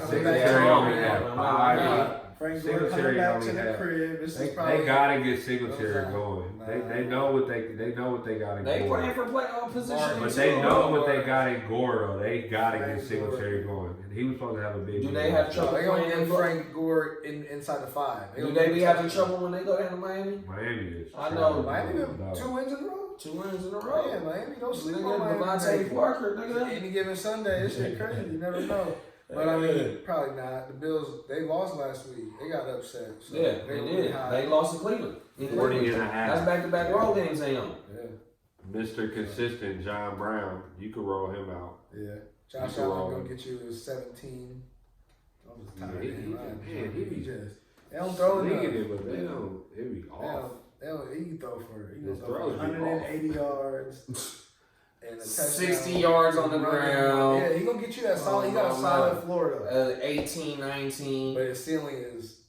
Speaker 1: Singletary only had
Speaker 2: Frank Gore coming back to the crib.
Speaker 1: They gotta get Singletary going. They know what they got in
Speaker 3: They
Speaker 1: Gore.
Speaker 3: playing for playoff position.
Speaker 1: But they know what they got in Gore though. They gotta get Singletary going. And he was supposed to have a big.
Speaker 3: Do they have trouble?
Speaker 2: They gonna get Frank Gore inside the 5.
Speaker 3: Do they be having trouble when they go down to Miami?
Speaker 1: Miami is.
Speaker 3: I know.
Speaker 2: Miami 2 wins in a row.
Speaker 3: 2 wins in a row.
Speaker 2: Yeah, Miami don't sleep
Speaker 3: Nigga,
Speaker 2: on Miami.
Speaker 3: Devontae Parker, nigga.
Speaker 2: Any given Sunday, this shit crazy. You never know. But I mean, probably not. The Bills, they lost last week. They got upset. So
Speaker 3: Yeah, they did. They lost to Cleveland.
Speaker 1: 40 and a half.
Speaker 3: That's back-to-back road games they on.
Speaker 2: Yeah.
Speaker 1: Mr. Consistent, John Brown. You can roll him out.
Speaker 2: Yeah. Josh Allen gonna get you 17. I'm just tired. They don't throw enough.
Speaker 1: But they don't. It be off.
Speaker 2: He can throw for
Speaker 1: His throws be
Speaker 2: 180 yards and a touchdown.
Speaker 3: 60 yards on the ground.
Speaker 2: Yeah, he gonna get you that solid. He got a solid floor though.
Speaker 3: 18, 19.
Speaker 2: But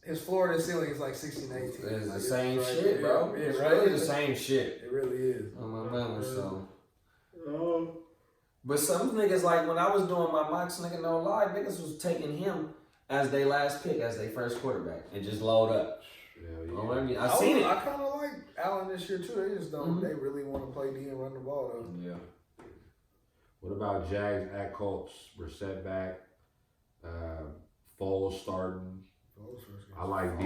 Speaker 2: his Florida ceiling is like 16, 18.
Speaker 3: It's
Speaker 2: like
Speaker 3: the same
Speaker 2: right,
Speaker 3: shit, bro.
Speaker 2: Yeah,
Speaker 3: It's
Speaker 2: right?
Speaker 3: really the same shit.
Speaker 2: It really is.
Speaker 3: On my mama, so. But some niggas, like when I was doing my mocks, nigga, no lie, niggas was taking him as their last pick, as their first quarterback, and just load up.
Speaker 1: Yeah.
Speaker 3: I mean, I seen it.
Speaker 2: I kind of like Allen this year too. They just don't. They really want to play D and run the ball though.
Speaker 3: Yeah.
Speaker 1: What about Jags at Colts? Brissett back. Foles starting. I like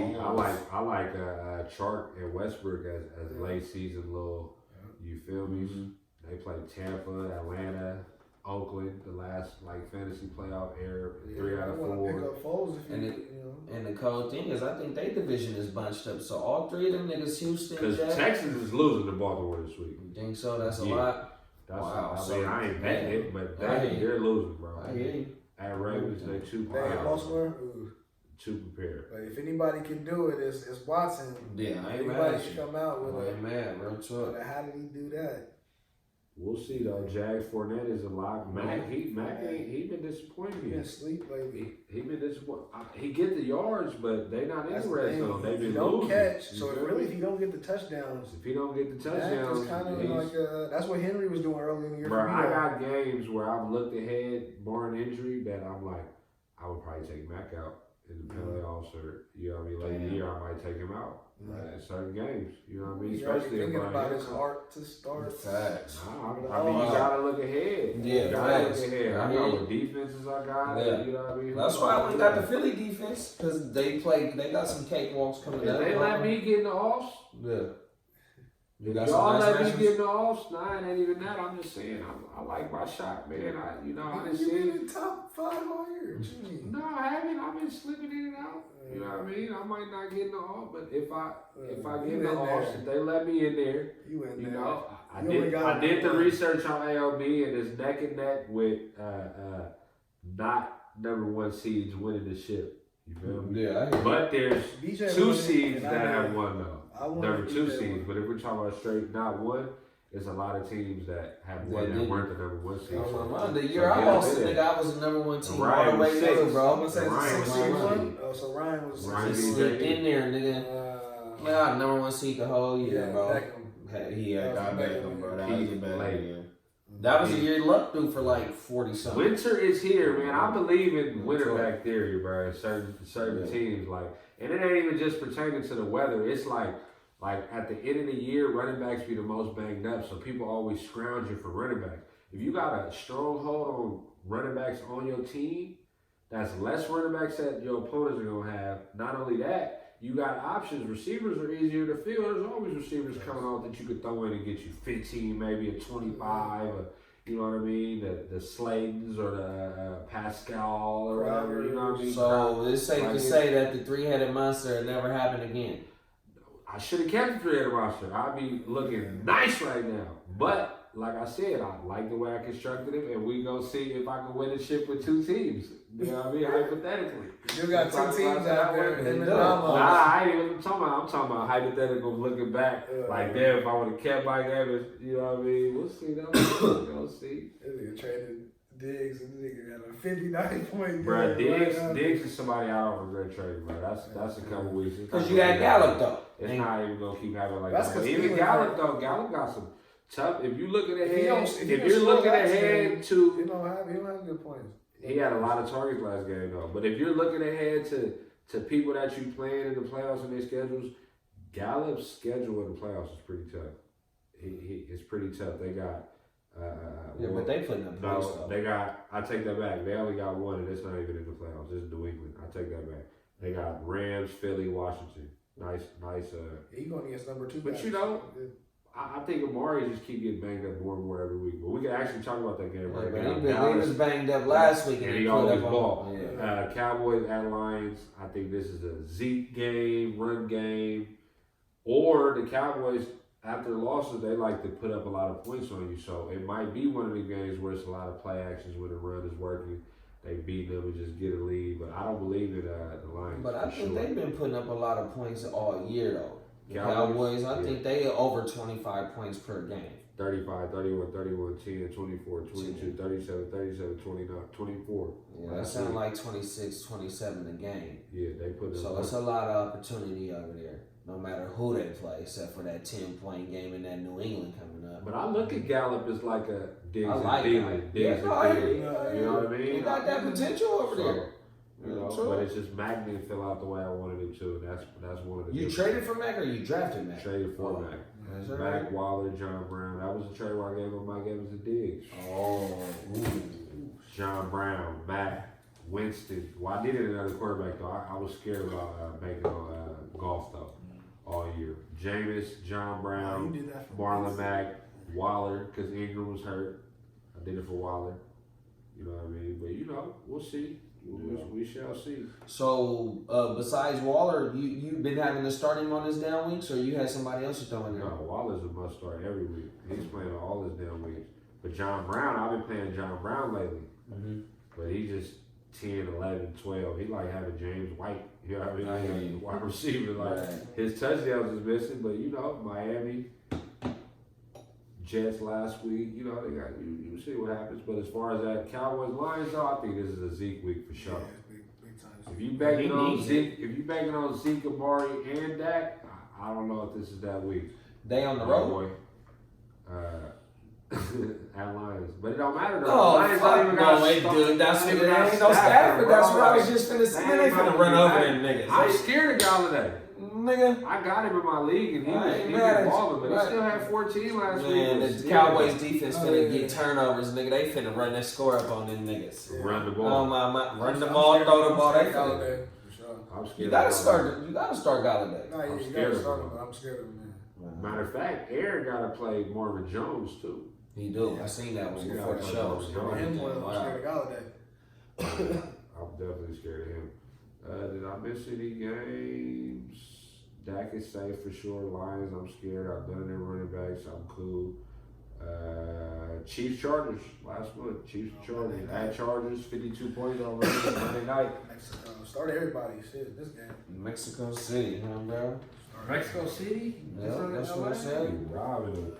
Speaker 1: Chark and Westbrook as late season little. You feel me? They play Tampa, Atlanta, Oakland, the last fantasy playoff era. 3 out of 4.
Speaker 2: Pick up Foles if
Speaker 3: And the cold thing is, I think their division is bunched up. So all 3 of them niggas, Houston,
Speaker 1: Because
Speaker 3: Jags.
Speaker 1: Texas is losing to Baltimore this week.
Speaker 3: You think so? That's a lot.
Speaker 1: Wow.
Speaker 3: So,
Speaker 1: I ain't betting it, but they're losing, bro.
Speaker 3: I hear you.
Speaker 1: At Ravens, they too
Speaker 2: Baltimore.
Speaker 1: Too prepared.
Speaker 2: But if anybody can do it, it's Watson.
Speaker 3: Yeah, I ain't mad
Speaker 2: Anybody
Speaker 3: at
Speaker 2: should
Speaker 3: you.
Speaker 2: come out with
Speaker 3: I ain't mad, real talk.
Speaker 2: But how did he do that?
Speaker 1: We'll see though. Jags Fournette is a lock. Mac he been disappointing me.
Speaker 2: He been asleep lately.
Speaker 1: He been disappointed. He get the yards, but they not in the red zone. They been
Speaker 2: don't
Speaker 1: losing.
Speaker 2: catch. So really, if you don't get the touchdowns,
Speaker 1: If he don't get the
Speaker 2: that
Speaker 1: touchdowns,
Speaker 2: is kind of like that's what Henry was doing early in the year.
Speaker 1: bro,
Speaker 2: for me,
Speaker 1: I
Speaker 2: though.
Speaker 1: got games where I've looked ahead, barring injury, that I'm like, I would probably take Mac out in the penalty officer. You know what I mean? Late in the year, I might take him out. In certain games, you know what I mean?
Speaker 2: He's already
Speaker 1: Especially
Speaker 2: thinking
Speaker 1: if
Speaker 2: about his heart to start.
Speaker 3: Facts.
Speaker 1: I mean, you gotta look ahead.
Speaker 3: Yeah,
Speaker 1: you gotta look
Speaker 3: facts.
Speaker 1: ahead. I know what defenses I got.
Speaker 3: Yeah.
Speaker 1: You know what I mean?
Speaker 3: That's why I went got the Philly defense, because they got some cakewalks coming
Speaker 1: If
Speaker 3: up.
Speaker 1: they let me get in the offs,
Speaker 3: Yeah. You got
Speaker 1: y'all
Speaker 3: some nice
Speaker 1: let me
Speaker 3: matchups.
Speaker 1: get in the offs. Nah, it ain't even that. I'm just saying, I like my shot, man. I done
Speaker 2: You
Speaker 1: seen.
Speaker 2: been in top 5 all year. What you mean?
Speaker 1: No, I haven't. I've been slipping in and out. You know what I mean? I might not get in the off, but if I get in the offs, if they let me in there,
Speaker 2: You in there.
Speaker 1: you know, I
Speaker 2: You
Speaker 1: did the research on AOB, and it's neck and neck with not number 1 seeds winning the ship. You feel me?
Speaker 3: Yeah, I hear you.
Speaker 1: But there's
Speaker 2: BJ
Speaker 1: 2
Speaker 2: won it,
Speaker 1: seeds
Speaker 2: and
Speaker 1: that
Speaker 2: I
Speaker 1: have
Speaker 2: did.
Speaker 1: won though.
Speaker 2: I won
Speaker 1: Number
Speaker 2: it,
Speaker 1: 2
Speaker 2: BJ
Speaker 1: seeds,
Speaker 2: won.
Speaker 1: but if we're talking about straight not 1, there's a lot of teams that have won that
Speaker 3: didn't.
Speaker 1: weren't the number 1 seed.
Speaker 3: The year I lost it, nigga, I was the number 1 team all the way
Speaker 1: was
Speaker 3: through,
Speaker 1: 6.
Speaker 3: bro.
Speaker 2: I'm gonna say
Speaker 1: Ryan
Speaker 2: it's
Speaker 1: was
Speaker 2: 6-1. Oh, so Ryan was
Speaker 1: Ryan
Speaker 3: Just
Speaker 2: 6-1.
Speaker 3: slipped in there, nigga. Yeah, number 1 seed the whole year,
Speaker 2: Yeah,
Speaker 3: bro.
Speaker 2: Beckham.
Speaker 3: He had got Beckham, bro. That was a bad
Speaker 1: Late.
Speaker 3: year. That was a year luck through for like 40 something.
Speaker 1: Winter is here, man. I believe in winter back theory, bro. Certain teams, and it ain't even just pertaining to the weather. It's like at the end of the year, running backs be the most banged up, so people always scrounge you for running backs. If you got a stronghold on running backs on your team, that's less running backs that your opponents are gonna have. Not only that, you got options. Receivers are easier to fill. There's always receivers coming out that you could throw in and get you 15, maybe a 25, or, you know what I mean? The Slaytons or the Pascal or whatever, you know what I mean?
Speaker 3: So it's safe to say that the 3-headed monster never happened again.
Speaker 1: I should have kept the 3-headed monster. I'd be looking nice right now. But like I said, I like the way I constructed it, and we go see if I can win a ship with 2 teams. You know what I mean? Hypothetically.
Speaker 2: You got 2 teams out there.
Speaker 1: Nah, I ain't even talking about. I'm talking about hypothetical looking back. Like, damn, if I would have kept my game, you know what I mean? We'll see, though. We'll see.
Speaker 2: This nigga traded Diggs, and this nigga got a 59-point
Speaker 1: Bro, Diggs is somebody out of a great trade, bro. That's a couple weeks.
Speaker 3: Because you got Gallup, though.
Speaker 1: It's not even going to keep happening like that. Even Gallup, though, Gallup got some tough. If you looking ahead, if you're looking ahead to.
Speaker 2: He don't have good points.
Speaker 1: He had a lot of targets last game, though. But if you're looking ahead to people that you playing in the playoffs and their schedules, Gallup's schedule in the playoffs is pretty tough. It's pretty tough. They got.
Speaker 3: But they putting up points, though.
Speaker 1: They got. I take that back. They only got one, and it's not even in the playoffs. It's New England. I take that back. They got Rams, Philly, Washington. Nice.
Speaker 2: He going against number 2.
Speaker 1: But you know, I think Amari just keep getting banged up more and more every week. But we can actually talk about that game right now.
Speaker 3: He was banged up last week,
Speaker 1: and he always ball. Cowboys at Lions. I think this is a Zeke game, run game, or the Cowboys. After losses, they like to put up a lot of points on you. So it might be one of the games where it's a lot of play actions when the run is working. They beat them and just get a lead. But I don't believe in the Lions.
Speaker 3: But I think they've been putting up a lot of points all year, though. The Cowboys, I think they over 25 points per game.
Speaker 1: 35, 31, 31, 10, 24, 22, 37, 37, 29, 24.
Speaker 3: Yeah, that sounds like 26, 27 a game.
Speaker 1: Yeah, they put it.
Speaker 3: So it's a lot of opportunity over there, no matter who they play, except for that 10-point game in that New England coming up.
Speaker 1: But I look at Gallup as like a Diggs and Thielen.
Speaker 3: You
Speaker 1: know what I mean?
Speaker 3: He got that potential over there.
Speaker 1: You know, but it's just Mac didn't fill out the way I wanted him to, and that's one of the.
Speaker 3: You traded for Mac or you drafted Mac?
Speaker 1: Traded for Mac. Mac, Waller, John Brown. That was a trade where I gave him Mike Evans and Diggs. John Brown, Mac, Winston. Well, I needed another quarterback though. I was scared about making golf though all year. Jameis, John Brown, Marlon Mack, Waller, because Ingram was hurt. I did it for Waller. You know what I mean? But you know, we'll see. We shall see. So,
Speaker 3: besides Waller, you've been having to start him on his down weeks, or you had somebody else you throwing there?
Speaker 1: No, Waller's a must start every week. He's playing all his down weeks. But John Brown, I've been playing John Brown lately. Mm-hmm. But he just 10, 11, 12. He like having James White. You know what I mean? Wide receiver. Like his touchdowns is missing, but you know, Miami, Jets last week, you know, they got you see what happens. But as far as that Cowboys Lions, though, I think this is a Zeke week for sure. Yeah, big time. If you banking on Zeke, Amari, and Dak, I don't know if this is that week.
Speaker 3: They on the road.
Speaker 1: Boy. At Lions, but it don't matter though.
Speaker 3: Oh,
Speaker 1: Lions don't even got
Speaker 3: dude. That's what it ain't no Stafford. That's what I was just finna say. They finna run over them niggas.
Speaker 1: I'm scared of Galladay.
Speaker 3: Nigga,
Speaker 1: I got him in my league and he was balling, but he still had 14 last week.
Speaker 3: Man, the Cowboys defense finna get turnovers, nigga. They finna run that score up on them niggas.
Speaker 1: Yeah. Run the ball.
Speaker 3: Oh my, run the ball, throw the ball. They finna.
Speaker 1: I'm scared.
Speaker 3: You gotta start
Speaker 2: No,
Speaker 3: Galladay.
Speaker 2: you gotta start him. I'm scared of him, man.
Speaker 1: Matter of fact, Aaron gotta play Marvin Jones too.
Speaker 3: He do. I seen that one before the show.
Speaker 2: I'm scared of Galladay.
Speaker 1: I'm definitely scared of him. Did I miss any games? Dak is safe for sure. Lions, I'm scared. I've done their running backs. I'm cool. Chiefs Chargers last month. Chiefs Chargers. At Chargers, 52 points on Monday night.
Speaker 2: Mexico. Started everybody. Shit, this game.
Speaker 3: Mexico City, huh, bro?
Speaker 1: Mexico City?
Speaker 3: Yeah, that's what I said.
Speaker 1: Robbing.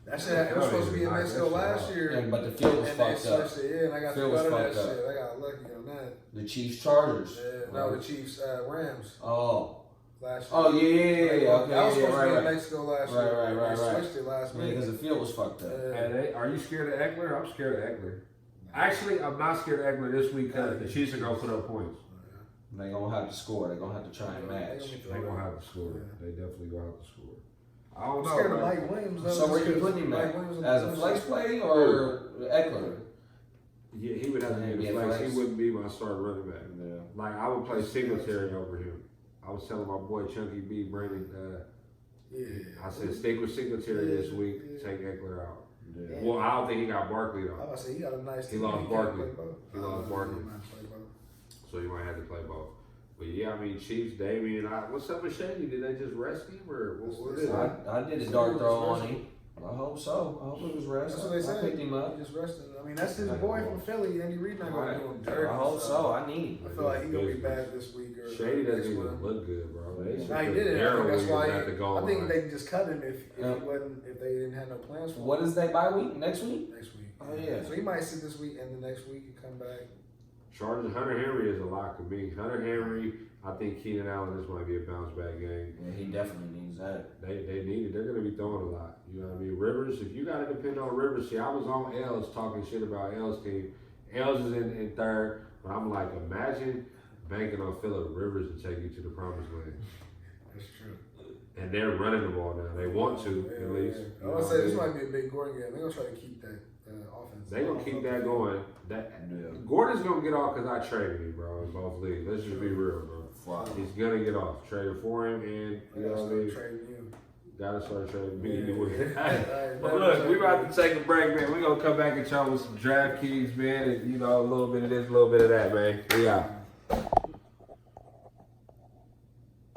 Speaker 2: That shit, it was supposed to be in Mexico last year.
Speaker 3: Yeah, but the field was fucked up.
Speaker 2: And I got to go to that shit. I got lucky on that.
Speaker 3: The Chiefs Chargers.
Speaker 2: Yeah, no, the Chiefs Rams.
Speaker 3: Oh.
Speaker 2: Last year.
Speaker 3: Oh, yeah. Okay,
Speaker 2: I was supposed to be in
Speaker 3: right.
Speaker 2: Mexico last year.
Speaker 3: Right.
Speaker 2: They switched it last minute.
Speaker 3: because the field was fucked up.
Speaker 1: Are you scared of Eckler? I'm scared of Eckler. Actually, I'm not scared of Eckler this week because the Chiefs are going to put up points.
Speaker 3: They're going to have to score. They're going to have to try and match.
Speaker 1: They're going to have to score. They definitely going to have to score. I don't know.
Speaker 2: Scared of Mike Williams. Though.
Speaker 3: So where you putting him at? As a flex play or Eckler?
Speaker 1: Yeah, he would have to be a flex. He wouldn't be my starting running back.
Speaker 3: Yeah.
Speaker 1: Like, I would play Singletary over him. I was telling my boy Chunky B, Brandon, I said, stick with Singletary this week, take Eckler out. Yeah. Well, I don't think he got Barkley, though.
Speaker 2: I was about to say, he got a nice
Speaker 1: team. He lost Barkley. So you might have to play both. But yeah, I mean, Chiefs, Damian, what's up with Shady? Did they just rest him or what is it?
Speaker 3: I did a dart throw on him. I hope so. I hope it was rest.
Speaker 2: That's what they said.
Speaker 3: I picked him up.
Speaker 2: He just rested. I mean, that's his boy from Philly. Andy Reid not going to do him dirty.
Speaker 3: I hope so. I need
Speaker 2: I feel like he's going to be bad this week. Or
Speaker 1: Shady doesn't
Speaker 2: next
Speaker 1: even
Speaker 2: one.
Speaker 1: look good, bro. They should
Speaker 2: No, he
Speaker 1: put
Speaker 2: didn't. I
Speaker 1: Darryl
Speaker 2: think that's why.
Speaker 1: Williams at the goal
Speaker 2: I think
Speaker 1: line.
Speaker 2: they can just cut him if they didn't have no plans for him.
Speaker 3: What is that bye week? Next week?
Speaker 2: Next week.
Speaker 3: Oh, yeah.
Speaker 2: So he might sit this week and the next week and come back.
Speaker 1: Chargers, Hunter Henry is a lock to me. Hunter Henry, I think Keenan Allen, this might be a bounce back game.
Speaker 3: Yeah, he definitely needs that.
Speaker 1: They need it. They're going to be throwing a lot. You know what I mean? Rivers, if you got to depend on Rivers, see, I was on L's talking shit about L's team. L's is in third, but I'm like, imagine banking on Phillip Rivers to take you to the promised land.
Speaker 2: That's true.
Speaker 1: And they're running the ball now. They want to, at least.
Speaker 2: I would say this might be a big Gordon game. They're going to try to keep that offense.
Speaker 1: They're going to keep that going. Gordon's going to get off because I traded him, bro, in both leagues. Let's just be real, bro. He's going to get off. Traded for him, and you know what I mean?
Speaker 2: Trading you.
Speaker 1: Gotta start trading me.
Speaker 2: Yeah.
Speaker 1: But look, we about to take a break, man. We're going to come back and y'all with some draft keys, man, and, you know, a little bit of this, a little bit of that, man. We out.